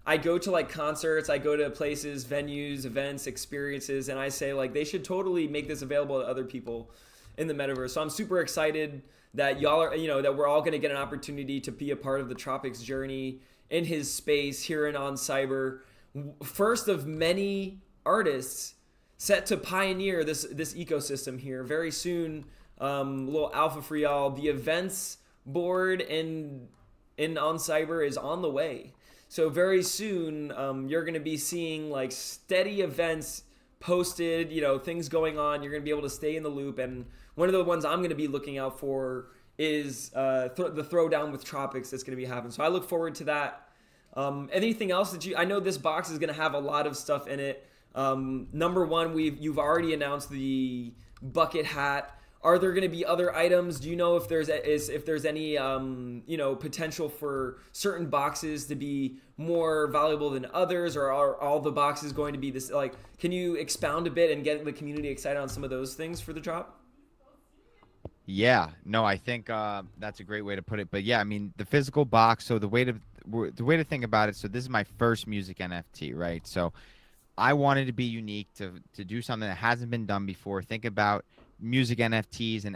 like concerts, I go to places, venues, events, experiences, and I say like they should totally make this available to other people in the metaverse. So I'm super excited that y'all are, that we're all going to get an opportunity to be a part of the Tropics journey in his space here in On Cyber. First of many artists set to pioneer this ecosystem here. Very soon, little alpha for y'all. The events board in On Cyber is on the way. So very soon, you're going to be seeing like steady events posted, things going on. You're going to be able to stay in the loop. And one of the ones I'm going to be looking out for is the throwdown with Tropics that's going to be happening. So I look forward to that. Anything else that I know this box is going to have a lot of stuff in it. Number one, you've already announced the bucket hat. Are there going to be other items? Do you know if there's any potential for certain boxes to be more valuable than others, or are all the boxes going to be this? Like, can you expound a bit and get the community excited on some of those things for the drop? Yeah, no, I think that's a great way to put it. But yeah, the physical box. So the way to think about it. So this is my first music NFT, right? So I wanted to be unique to do something that hasn't been done before. Think about music NFTs and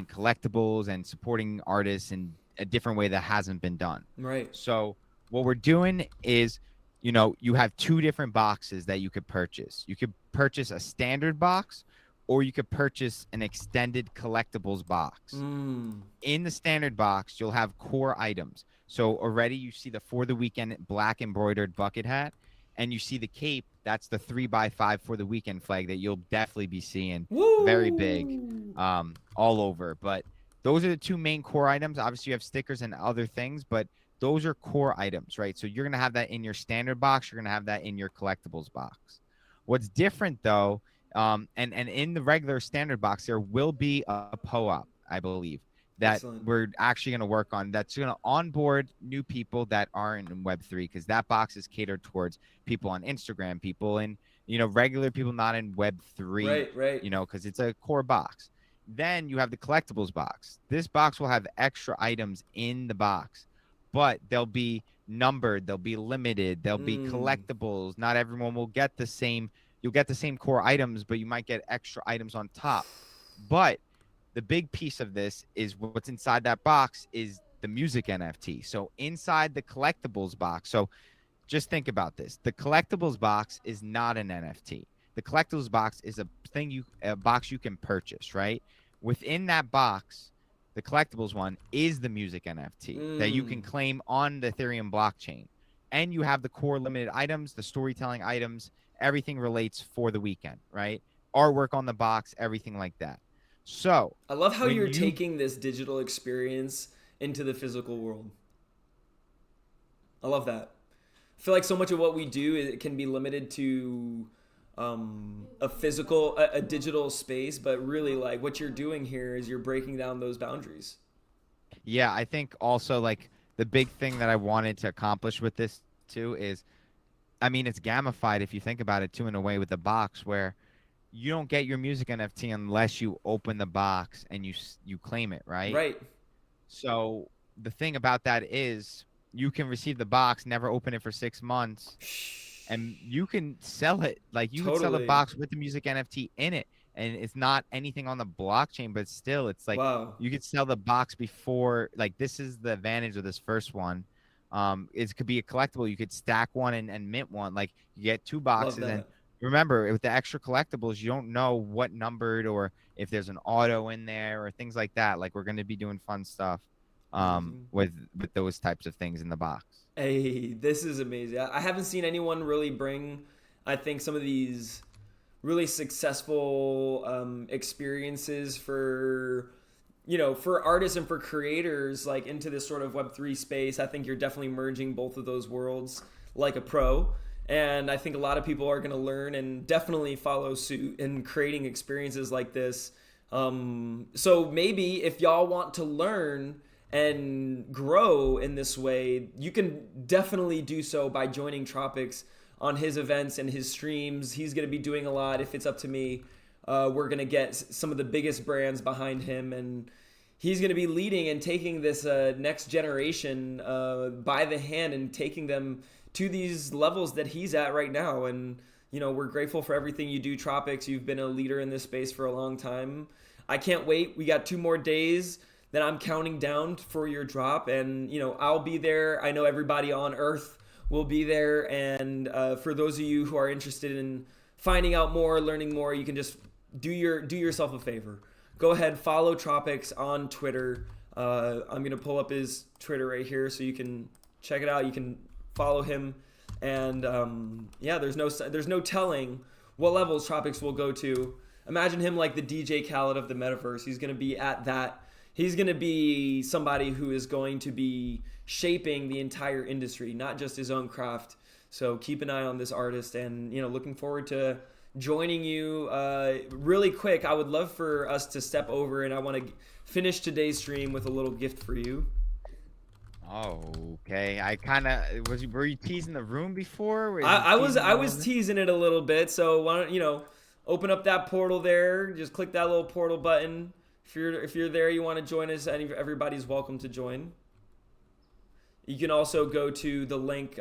collectibles and supporting artists in a different way that hasn't been done. Right. So what we're doing is, you have two different boxes that you could purchase. You could purchase a standard box, or you could purchase an extended collectibles box. In the standard box, you'll have core items. So already you see the For the Weekend black embroidered bucket hat, and you see the cape. That's the 3x5 For the Weekend flag that you'll definitely be seeing. Woo! Very big, all over. But those are the two main core items. Obviously, you have stickers and other things, but those are core items, right? So you're going to have that in your standard box. You're going to have that in your collectibles box. What's different, though, And in the regular standard box, there will be a POAP, I believe, that Excellent. we're actually going to work on. That's going to onboard new people that aren't in Web3, because that box is catered towards people on Instagram, people and regular people not in Web3, Right. because it's a core box. Then you have the collectibles box. This box will have extra items in the box, but they'll be numbered, they'll be limited, they'll be collectibles. Not everyone will get the same. You'll get the same core items, but you might get extra items on top. But the big piece of this is what's inside that box is the music NFT. So inside the collectibles box, so just think about this. The collectibles box is not an NFT. The collectibles box is a box you can purchase, right? Within that box, the collectibles one is the music NFT that you can claim on the Ethereum blockchain. And you have the core limited items, the storytelling items, everything relates for the weekend, right? Artwork on the box, everything like that. So I love how you're taking this digital experience into the physical world. I love that. I feel like so much of what we do, it can be limited to a digital space, but really like what you're doing here is you're breaking down those boundaries. Yeah, I think also like the big thing that I wanted to accomplish with this too is, I mean, it's gamified if you think about it too, in a way, with the box where you don't get your music NFT unless you open the box and you claim it, right? Right. So the thing about that is you can receive the box, never open it for 6 months, and you can sell it. Like you can sell the box with the music NFT in it, and it's not anything on the blockchain, but still, it's like you could sell the box before. Like this is the advantage of this first one. It could be a collectible. You could stack one and mint one. Like you get 2 boxes, and remember with the extra collectibles, you don't know what numbered or if there's an auto in there or things like that. Like we're going to be doing fun stuff with those types of things in the box. Hey, this is amazing. I haven't seen anyone really bring, I think, some of these really successful experiences for artists and for creators like into this sort of Web3 space. I think you're definitely merging both of those worlds like a pro. And I think a lot of people are going to learn and definitely follow suit in creating experiences like this. So maybe if y'all want to learn and grow in this way, you can definitely do so by joining Tropics on his events and his streams. He's going to be doing a lot. If it's up to me, we're going to get some of the biggest brands behind him, and he's going to be leading and taking this next generation by the hand and taking them to these levels that he's at right now. And, we're grateful for everything you do, Tropics. You've been a leader in this space for a long time. I can't wait. We got 2 more days that I'm counting down for your drop, and I'll be there. I know everybody on Earth will be there, and for those of you who are interested in finding out more, learning more, you can just do yourself a favor. Go ahead, follow Tropics on Twitter. I'm gonna pull up his Twitter right here so you can check it out. You can follow him, and there's no telling what levels Tropics will go to. Imagine him like the DJ Khaled of the metaverse. He's gonna be at that. He's going to be somebody who is going to be shaping the entire industry, not just his own craft. So keep an eye on this artist, and, looking forward to joining you really quick. I would love for us to step over, and I want to finish today's stream with a little gift for you. Okay. I kind of were you teasing the room before? I was teasing it a little bit. So why don't, open up that portal there. Just click that little portal button. If you're there, you want to join us, everybody's welcome to join. You can also go to the link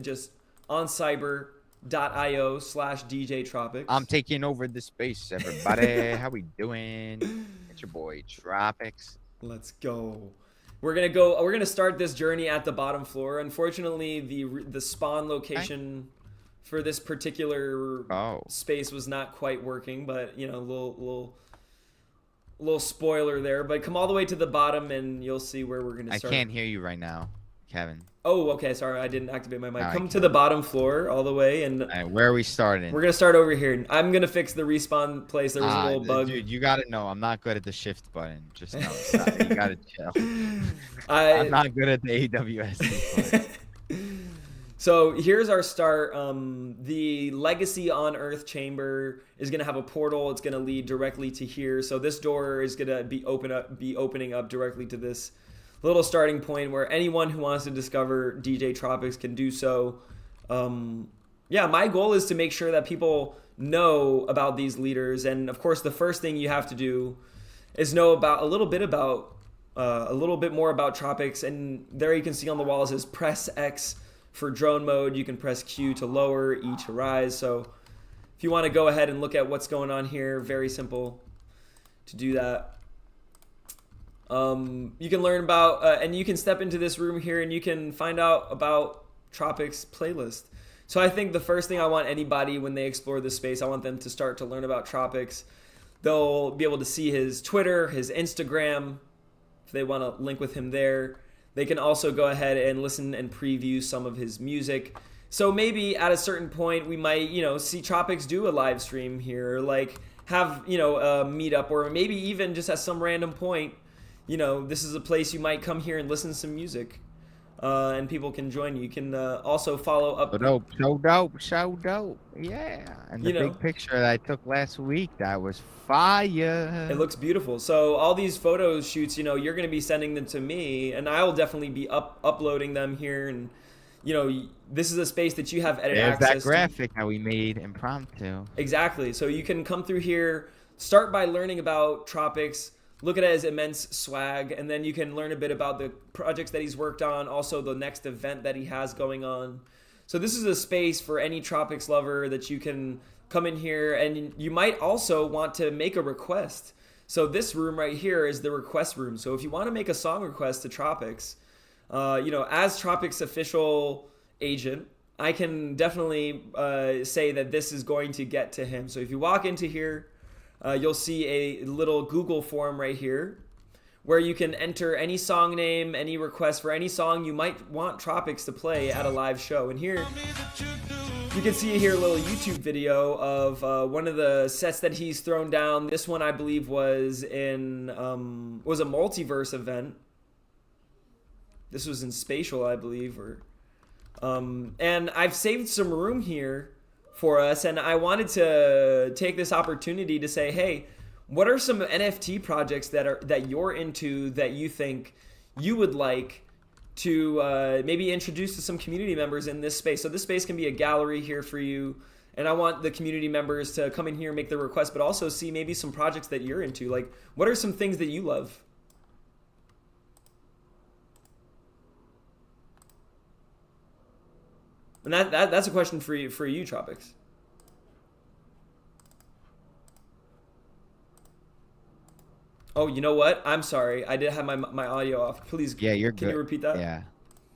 just oncyber.io/DJ Tropics. I'm taking over the space, everybody. How we doing? It's your boy Tropics. Let's go. We're gonna start this journey at the bottom floor. Unfortunately, the spawn location for this particular space was not quite working, but little spoiler there, but come all the way to the bottom and you'll see where we're going to start. I can't hear you right now, Kevin. Oh, okay. Sorry, I didn't activate my mic. Come to the bottom floor all the way. And where are we starting? We're going to start over here. I'm going to fix the respawn place. There was a little bug. Dude, you got to know, I'm not good at the shift button. Just know. You got to chill. I'm not good at the AWS button. So here's our start. The Legacy on Earth chamber is gonna have a portal. It's gonna lead directly to here. So this door is gonna be opening up directly to this little starting point where anyone who wants to discover DJ Tropics can do so. Yeah, my goal is to make sure that people know about these leaders, and of course, the first thing you have to do is know about a little bit more about Tropics. And there you can see on the wall it says press X for drone mode. You can press Q to lower, E to rise. So if you want to go ahead and look at what's going on here, very simple to do that. You can learn about, and you can step into this room here and you can find out about Tropics playlist. So I think the first thing I want anybody when they explore this space, I want them to start to learn about Tropics. They'll be able to see his Twitter, his Instagram, if they want to link with him there. They can also go ahead and listen and preview some of his music. So maybe at a certain point we might, see Tropics do a live stream here, or like have, a meetup, or maybe even just at some random point, this is a place you might come here and listen to some music. And people can join you. You can also follow up. So dope. Yeah. And the big picture that I took last week, that was fire. It looks beautiful. So all these photo shoots, you're going to be sending them to me, and I will definitely be uploading them here. And, this is a space that you have edit access to. There's that graphic that we made impromptu. Exactly. So you can come through here, start by learning about Tropics, look at his immense swag, and then you can learn a bit about the projects that he's worked on, also the next event that he has going on. So this is a space for any Tropics lover that you can come in here, and you might also want to make a request. So this room right here is the request room. So if you want to make a song request to Tropics, as Tropics official agent, I can definitely say that this is going to get to him. So if you walk into here, you'll see a little Google form right here where you can enter any song name, any request for any song you might want Tropics to play at a live show. And here, you can see here a little YouTube video of one of the sets that he's thrown down. This one, I believe, was in was a multiverse event. This was in Spatial, I believe. And I've saved some room here for us, and I wanted to take this opportunity to say, hey, what are some NFT projects that you're into that you think you would like to maybe introduce to some community members in this space? So this space can be a gallery here for you, and I want the community members to come in here and make their requests, but also see maybe some projects that you're into. Like, what are some things that you love? And that's a question for you, Tropics. Oh, you know what? I'm sorry. I did have my audio off. Please, yeah, you're can good. you repeat that?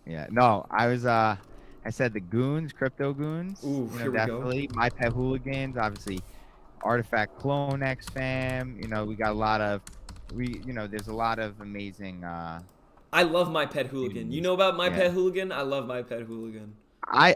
Yeah. No, I said the goons, crypto goons. Ooh, here definitely. we go. My Pet Hooligans, obviously. Artifact Clone X fam. We got a lot of, there's a lot of amazing. I love My Pet Hooligan. You know about My Pet Hooligan? I love My Pet Hooligan. I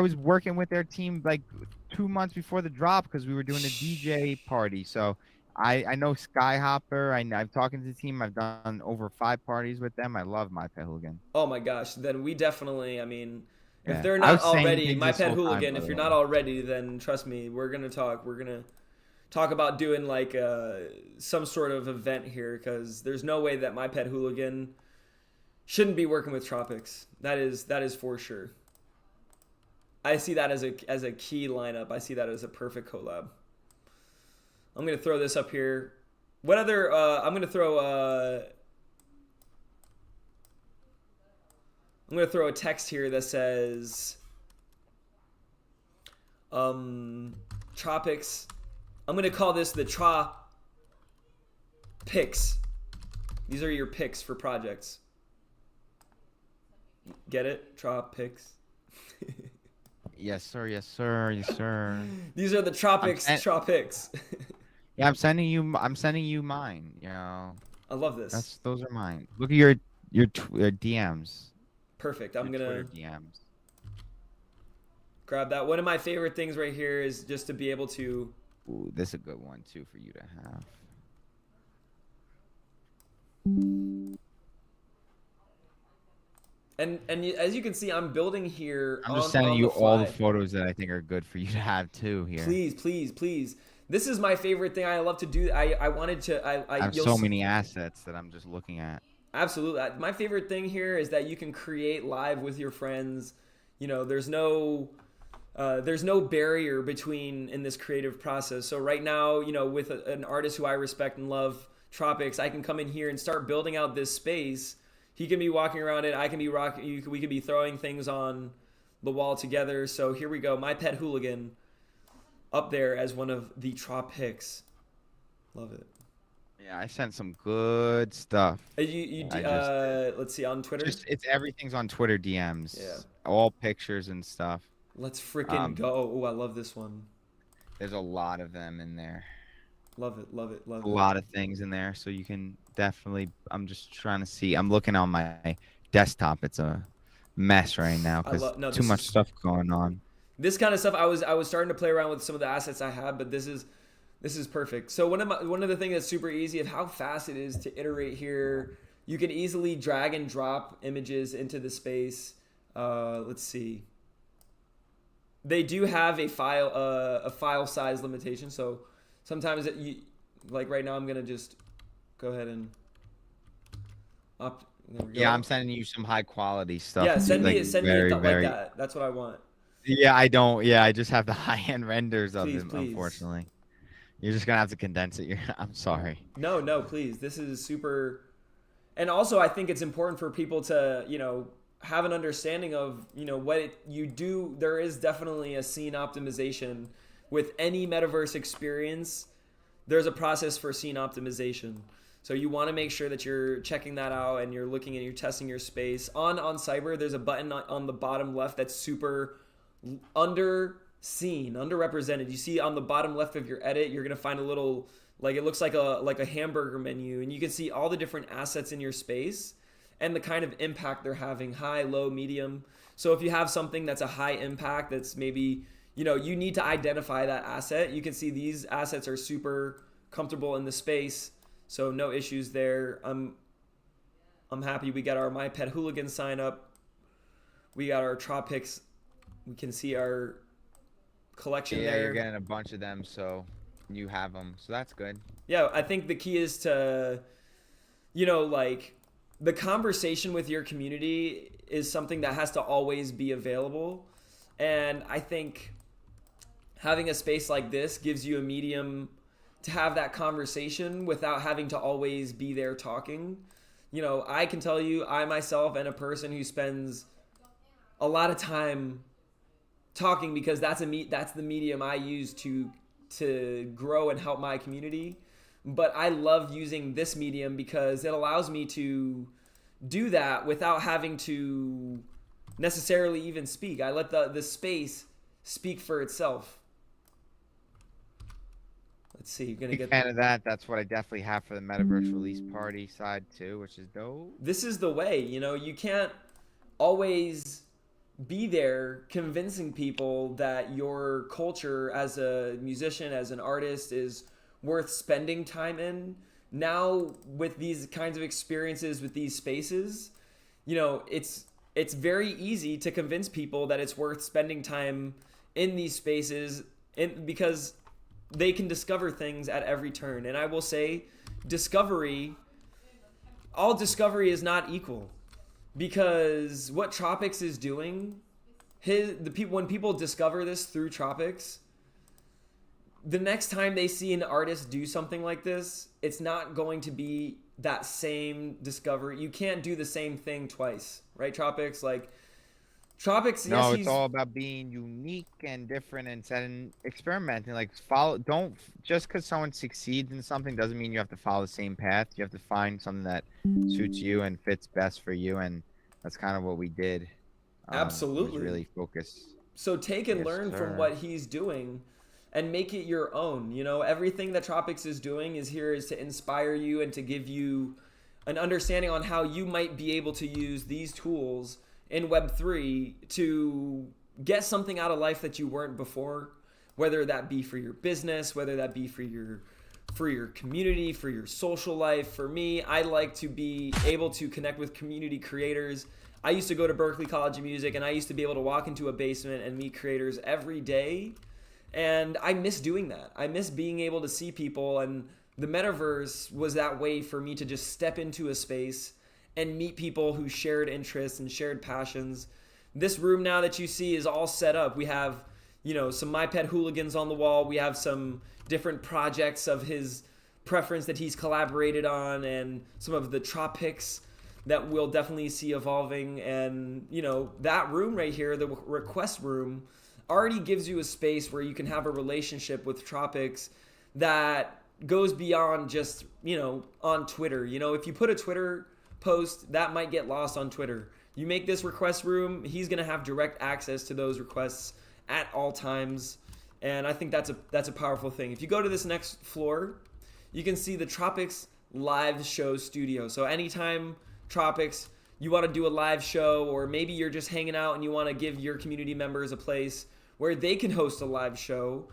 was working with their team like 2 months before the drop because we were doing a DJ party. So I know Skyhopper. I'm talking to the team. I've done over 5 parties with them. I love My Pet Hooligan. Oh my gosh, then we definitely, if they're not already My Pet Hooligan, if you're not already, then trust me, we're gonna talk. We're gonna talk about doing like some sort of event here, because there's no way that My Pet Hooligan shouldn't be working with Tropics. That is for sure. I see that as a key lineup. I see that as a perfect collab. I'm gonna throw this up here. What other? I'm gonna throw a text here that says Tropics. I'm gonna call this the Tra picks. These are your picks for projects. Get it? Tra picks. Yes, sir. Yes, sir. Yes, sir. These are the Tropics. Tropics. Yeah, I'm sending you mine. I love this. Those are mine. Look at your DMs. Perfect. I'm gonna Twitter DMs. Grab that. One of my favorite things right here is just to be able to. Ooh, this is a good one too for you to have. And as you can see, I'm building here. I'm just on sending you the all the fly. photos that I think are good for you to have too here. Please, please, please. This is my favorite thing I love to do. I wanted to. I have so many assets that I'm just looking at. Absolutely. My favorite thing here is that you can create live with your friends. You know, there's no barrier between in this creative process. So right now, you know, with an artist who I respect and love, Tropics, I can come in here and start building out this space. He can be walking around it. I can be rocking. We could be throwing things on the wall together. So here we go. My Pet Hooligan up there as one of the Tropics. Love it. Yeah, I sent some good stuff. Let's see, on Twitter. It's everything's on Twitter DMs. Yeah. All pictures and stuff. Let's freaking go. Oh, I love this one. There's a lot of them in there. Love it, love it, love it. A lot of things in there, so you can definitely. I'm just trying to see. I'm looking on my desktop. It's a mess right now because too much stuff going on. This kind of stuff, I was starting to play around with some of the assets I have, but this is perfect. So one of the things that's super easy of how fast it is to iterate here. You can easily drag and drop images into the space. Let's see. They do have a file size limitation, so sometimes like right now I'm gonna just go ahead and opt. There we go. Yeah, I'm sending you some high quality stuff. Yeah, send me very, like very... that. That's what I want. Yeah, I don't. Yeah, I just have the high end renders of Please, them. please. Unfortunately, you're just gonna have to condense it. I'm sorry. No, please. This is super. And also, I think it's important for people to, you know, have an understanding of, you know, you do. There is definitely a scene optimization with any metaverse experience. There's a process for scene optimization. So you want to make sure that you're checking that out and you're looking and you're testing your space. On Cyber, there's a button on the bottom left that's super underrepresented. You see on the bottom left of your edit, you're going to find a little, like it looks like a hamburger menu, and you can see all the different assets in your space and the kind of impact they're having: high, low, medium. So if you have something that's a high impact, that's maybe, you know, you need to identify that asset. You can see these assets are super comfortable in the space, so no issues there. I'm happy we got our My Pet Hooligan sign up. We got our Tropics. We can see our collection there. Yeah, you're getting a bunch of them, so you have them, so that's good. Yeah, I think the key is to, you know, like, the conversation with your community is something that has to always be available. And I think having a space like this gives you a medium to have that conversation without having to always be there talking. You know, I can tell you, I myself am a person who spends a lot of time talking because that's the medium I use to grow and help my community. But I love using this medium because it allows me to do that without having to necessarily even speak. I let the space speak for itself. Let's see. You're gonna Big get fan of that. That's what I definitely have for the Metaverse release party side too, which is dope. This is the way. You know, you can't always be there convincing people that your culture as a musician, as an artist, is worth spending time in. Now with these kinds of experiences, with these spaces, you know, it's very easy to convince people that it's worth spending time in these spaces because they can discover things at every turn. And I will say, all discovery is not equal, because what Tropics is doing, when people discover this through Tropics, the next time they see an artist do something like this, it's not going to be that same discovery. You can't do the same thing twice, right, Tropics? Like, Tropics, no, yes, it's all about being unique and different and experimenting. Like, don't just because someone succeeds in something doesn't mean you have to follow the same path. You have to find something that suits you and fits best for you, and that's kind of what we did. Absolutely, really focus. So take and learn from what he's doing and make it your own. You know, everything that Tropics is doing is to inspire you and to give you an understanding on how you might be able to use these tools in Web3 to get something out of life that you weren't before, whether that be for your business, whether that be for your community, for your social life. For me, I like to be able to connect with community creators. I used to go to Berklee College of Music, and I used to be able to walk into a basement and meet creators every day. And I miss doing that. I miss being able to see people, and the metaverse was that way for me to just step into a space and meet people who shared interests and shared passions. This room now that you see is all set up. We have, some My Pet Hooligans on the wall. We have some different projects of his preference that he's collaborated on, and some of the Tropics that we'll definitely see evolving. And, that room right here, the request room, already gives you a space where you can have a relationship with Tropics that goes beyond just, on Twitter. If you put a Twitter post, that might get lost on Twitter. You make this request room, he's going to have direct access to those requests at all times. And I think that's a powerful thing. If you go to this next floor, you can see the Tropics live show studio. So anytime Tropics, you want to do a live show, or maybe you're just hanging out and you want to give your community members a place where they can host a live show,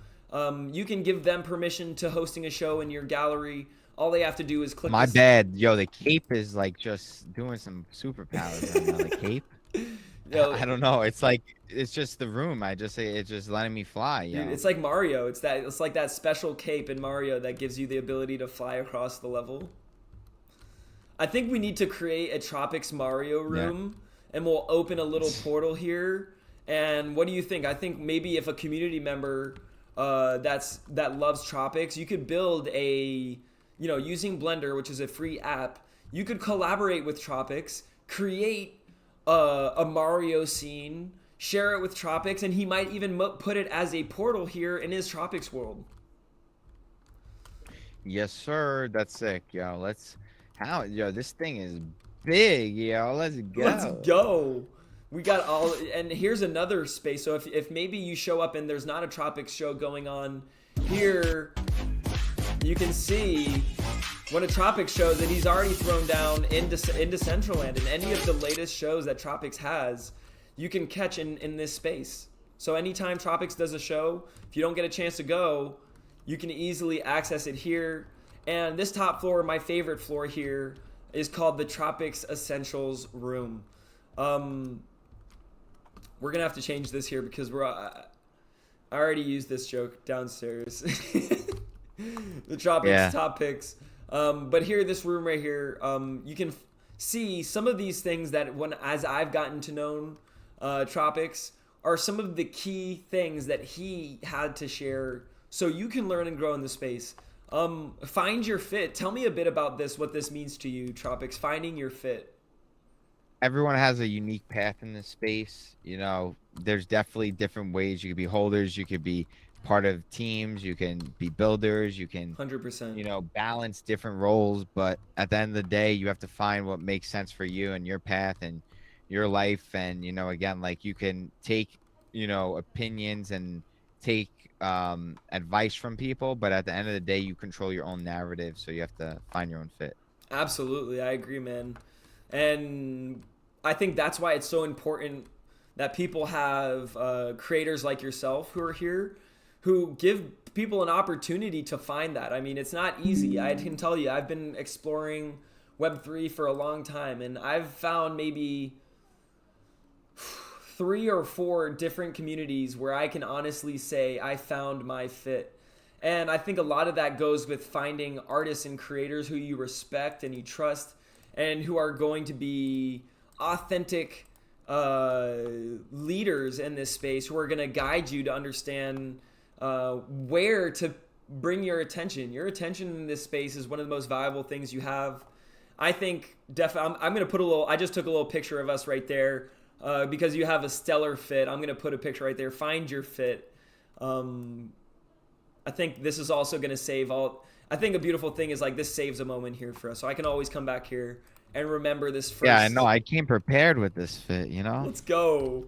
you can give them permission to hosting a show in your gallery. All they have to do is click. My bad. Yo, the cape is like just doing some superpowers right now. The cape. Yo, I don't know. It's just the room. It's just letting me fly. Dude, it's like Mario. It's like that special cape in Mario that gives you the ability to fly across the level. I think we need to create a Tropics Mario room, and we'll open a little portal here. And what do you think? I think maybe if a community member that loves Tropics, you could build a, using Blender, which is a free app, you could collaborate with Tropics, create a Mario scene, share it with Tropics, and he might even put it as a portal here in his Tropics world. Yes, sir. That's sick, yo. This thing is big, yo. Let's go. Let's go. We got all, and here's another space. So if maybe you show up and there's not a Tropics show going on here, you can see when a Tropics show that he's already thrown down into Decentraland, and any of the latest shows that Tropics has, you can catch in this space. So anytime Tropics does a show, if you don't get a chance to go, you can easily access it here. And this top floor, my favorite floor here, is called the Tropics Essentials Room. We're gonna have to change this here because I already used this joke downstairs. The Tropics top picks. But here, this room right here, you can see some of these things that as I've gotten to know Tropics, are some of the key things that he had to share so you can learn and grow in the space. Find your fit. Tell me a bit about this, what this means to you, Tropics, finding your fit. Everyone has a unique path in this space. There's definitely different ways. You could be holders, you could be part of teams, you can be builders, you can 100%, balance different roles, but at the end of the day, you have to find what makes sense for you and your path and your life. And again, like, you can take opinions and take advice from people, but at the end of the day, you control your own narrative, so you have to find your own fit. Absolutely, I agree, man. And I think that's why it's so important that people have creators like yourself who are here, who give people an opportunity to find that. I mean, it's not easy. I can tell you, I've been exploring Web3 for a long time, and I've found maybe 3 or 4 different communities where I can honestly say I found my fit. And I think a lot of that goes with finding artists and creators who you respect and you trust, and who are going to be authentic leaders in this space, who are going to guide you to understand where to bring your attention. Your attention in this space is one of the most valuable things you have. I think I'm going to put I just took a little picture of us right there because you have a stellar fit. I'm going to put a picture right there. Find your fit. I think this is also going to save I think a beautiful thing is, like, this saves a moment here for us. So I can always come back here and remember this first. Yeah, I know. I came prepared with this fit, Let's go.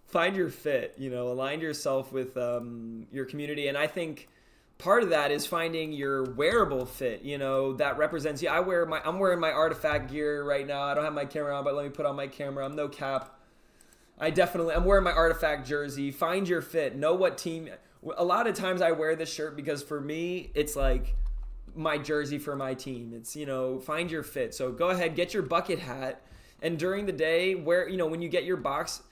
Find your fit, align yourself with your community. And I think part of that is finding your wearable fit, that represents you. I'm wearing my artifact gear right now. I don't have my camera on, but let me put on my camera. I'm no cap. I'm wearing my artifact jersey. Find your fit. Know what team. A lot of times I wear this shirt because for me, it's like my jersey for my team. It's, find your fit. So go ahead, get your bucket hat And during the day, where, you know, when you get your box,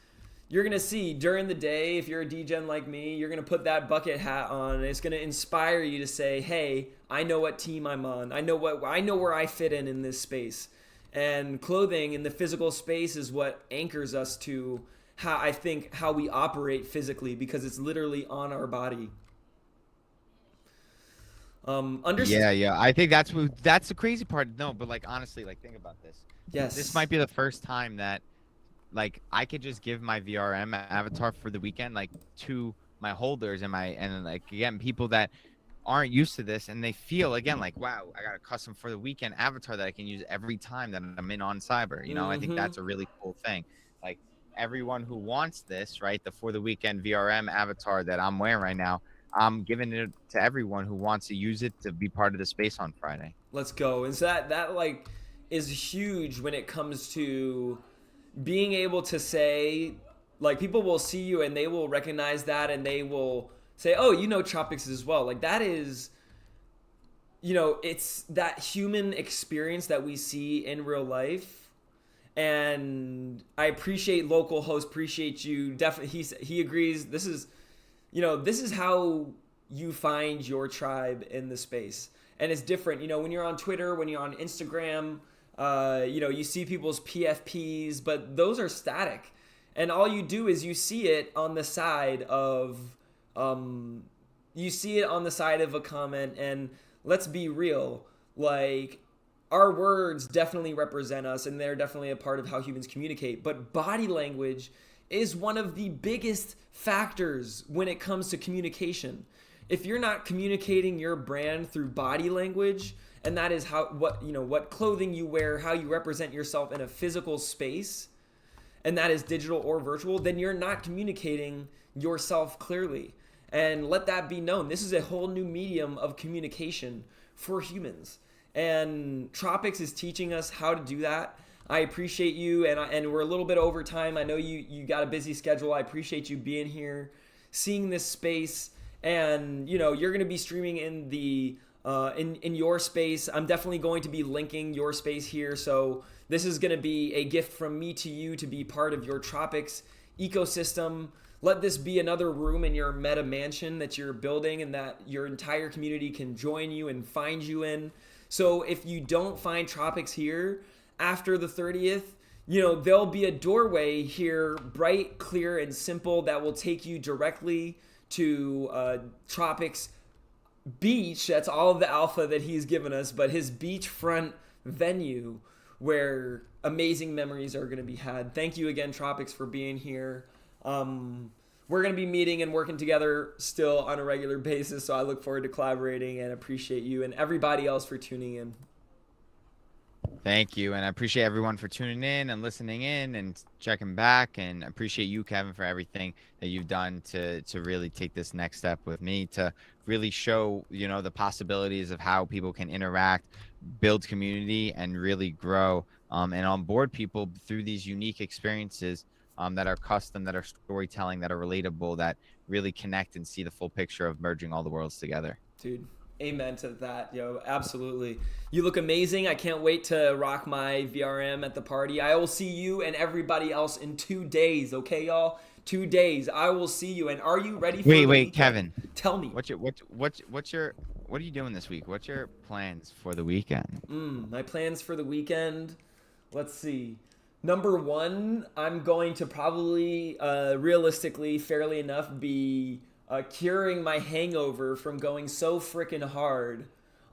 you're going to see during the day, if you're a DGen like me, you're going to put that bucket hat on, and it's going to inspire you to say, hey, I know what team I'm on. I know where I fit in this space. And clothing in the physical space is what anchors us to how we operate physically, because it's literally on our body. Yeah. I think that's the crazy part. No, but like honestly, like think about this. Yes. This might be the first time that like I could just give my VRM avatar for the weekend like to my holders and like again people that aren't used to this, and they feel again like, wow, I got a custom for the weekend avatar that I can use every time that I'm in on Cyber. You know, I think that's a really cool thing. Like everyone who wants this, right, the for the weekend VRM avatar that I'm wearing right now, I'm giving it to everyone who wants to use it to be part of the space on Friday. Let's go. And so that like is huge when it comes to being able to say, like, people will see you and they will recognize that, and they will say, oh, you know Tropics as well. Like, that is, you know, it's that human experience that we see in real life. And I appreciate local host, appreciate you. Definitely, he agrees. This is, you know, this is how you find your tribe in the space. And it's different, you know, when you're on Twitter, when you're on Instagram, you know, you see people's PFPs, but those are static. And all you do is you see it on the side of, a comment. And let's be real, like, our words definitely represent us, and they're definitely a part of how humans communicate. But body language is one of the biggest factors when it comes to communication. If you're not communicating your brand through body language, and that is what clothing you wear, how you represent yourself in a physical space, and that is digital or virtual, then you're not communicating yourself clearly. And let that be known. This is a whole new medium of communication for humans. And Tropics is teaching us how to do that. I appreciate you, and we're a little bit over time. I know you got a busy schedule. I appreciate you being here, seeing this space, and you know you're going to be streaming in the in your space. I'm definitely going to be linking your space here, so this is going to be a gift from me to you to be part of your Tropics ecosystem. Let this be another room in your meta mansion that you're building, and that your entire community can join you and find you in. So if you don't find Tropics here after the 30th, you know, there'll be a doorway here, bright, clear, and simple, that will take you directly to Tropics Beach. That's all of the alpha that he's given us, but his beachfront venue where amazing memories are going to be had. Thank you again, Tropics, for being here. We're going to be meeting and working together still on a regular basis, so I look forward to collaborating, and appreciate you and everybody else for tuning in. Thank you, and I appreciate everyone for tuning in and listening in and checking back, and I appreciate you, Kevin, for everything that you've done to really take this next step with me, to really show, you know, the possibilities of how people can interact, build community, and really grow, and onboard people through these unique experiences that are custom, that are storytelling, that are relatable, that really connect and see the full picture of merging all the worlds together. Dude, amen to that, yo. Absolutely. You look amazing. I can't wait to rock my VRM at the party. I will see you and everybody else in 2 days, okay, y'all? 2 days. I will see you. And are you ready for Wait, weekend? Kevin. Tell me. What are you doing this week? What's your plans for the weekend? My plans for the weekend. Let's see. Number one, I'm going to probably, realistically, fairly enough, be curing my hangover from going so freaking hard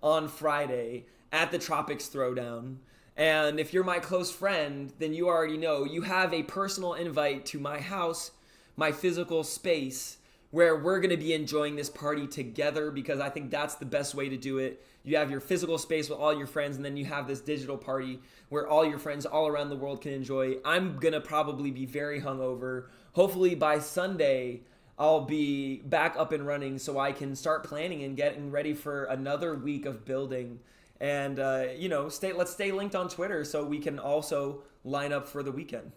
on Friday at the Tropics Throwdown. And if you're my close friend, then you already know you have a personal invite to my house, my physical space, where we're going to be enjoying this party together, because I think that's the best way to do it. You have your physical space with all your friends, and then you have this digital party where all your friends all around the world can enjoy. I'm going to probably be very hungover. Hopefully by Sunday, I'll be back up and running so I can start planning and getting ready for another week of building. And, you know, let's stay linked on Twitter so we can also line up for the weekend.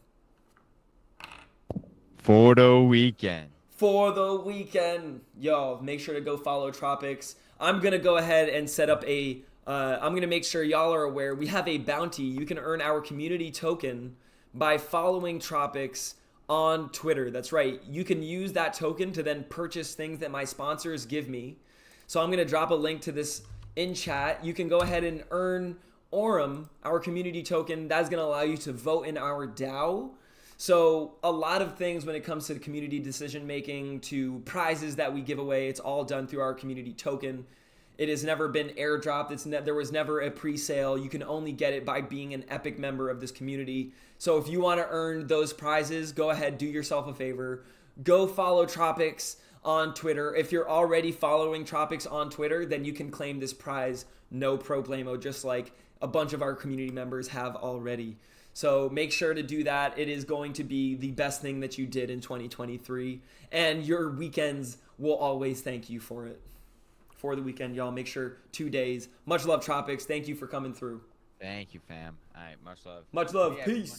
For the weekend. For the weekend. Yo, make sure to go follow Tropics. I'm going to go ahead and set up I'm going to make sure y'all are aware. We have a bounty. You can earn our community token by following Tropics on Twitter. That's right. You can use that token to then purchase things that my sponsors give me. So I'm going to drop a link to this in chat. You can go ahead and earn Aurum, our community token. That's going to allow you to vote in our DAO. So a lot of things when it comes to community decision making, to prizes that we give away, it's all done through our community token. It has never been airdropped. There was never a pre-sale. You can only get it by being an Epic member of this community. So if you want to earn those prizes, go ahead, do yourself a favor. Go follow Tropics on Twitter. If you're already following Tropics on Twitter, then you can claim this prize no problemo, just like a bunch of our community members have already. So make sure to do that. It is going to be the best thing that you did in 2023. And your weekends will always thank you for it. For the weekend, y'all, make sure 2 days. Much love, Tropics. Thank you for coming through. Thank you, fam. All right, much love. Much love. Yeah, Peace.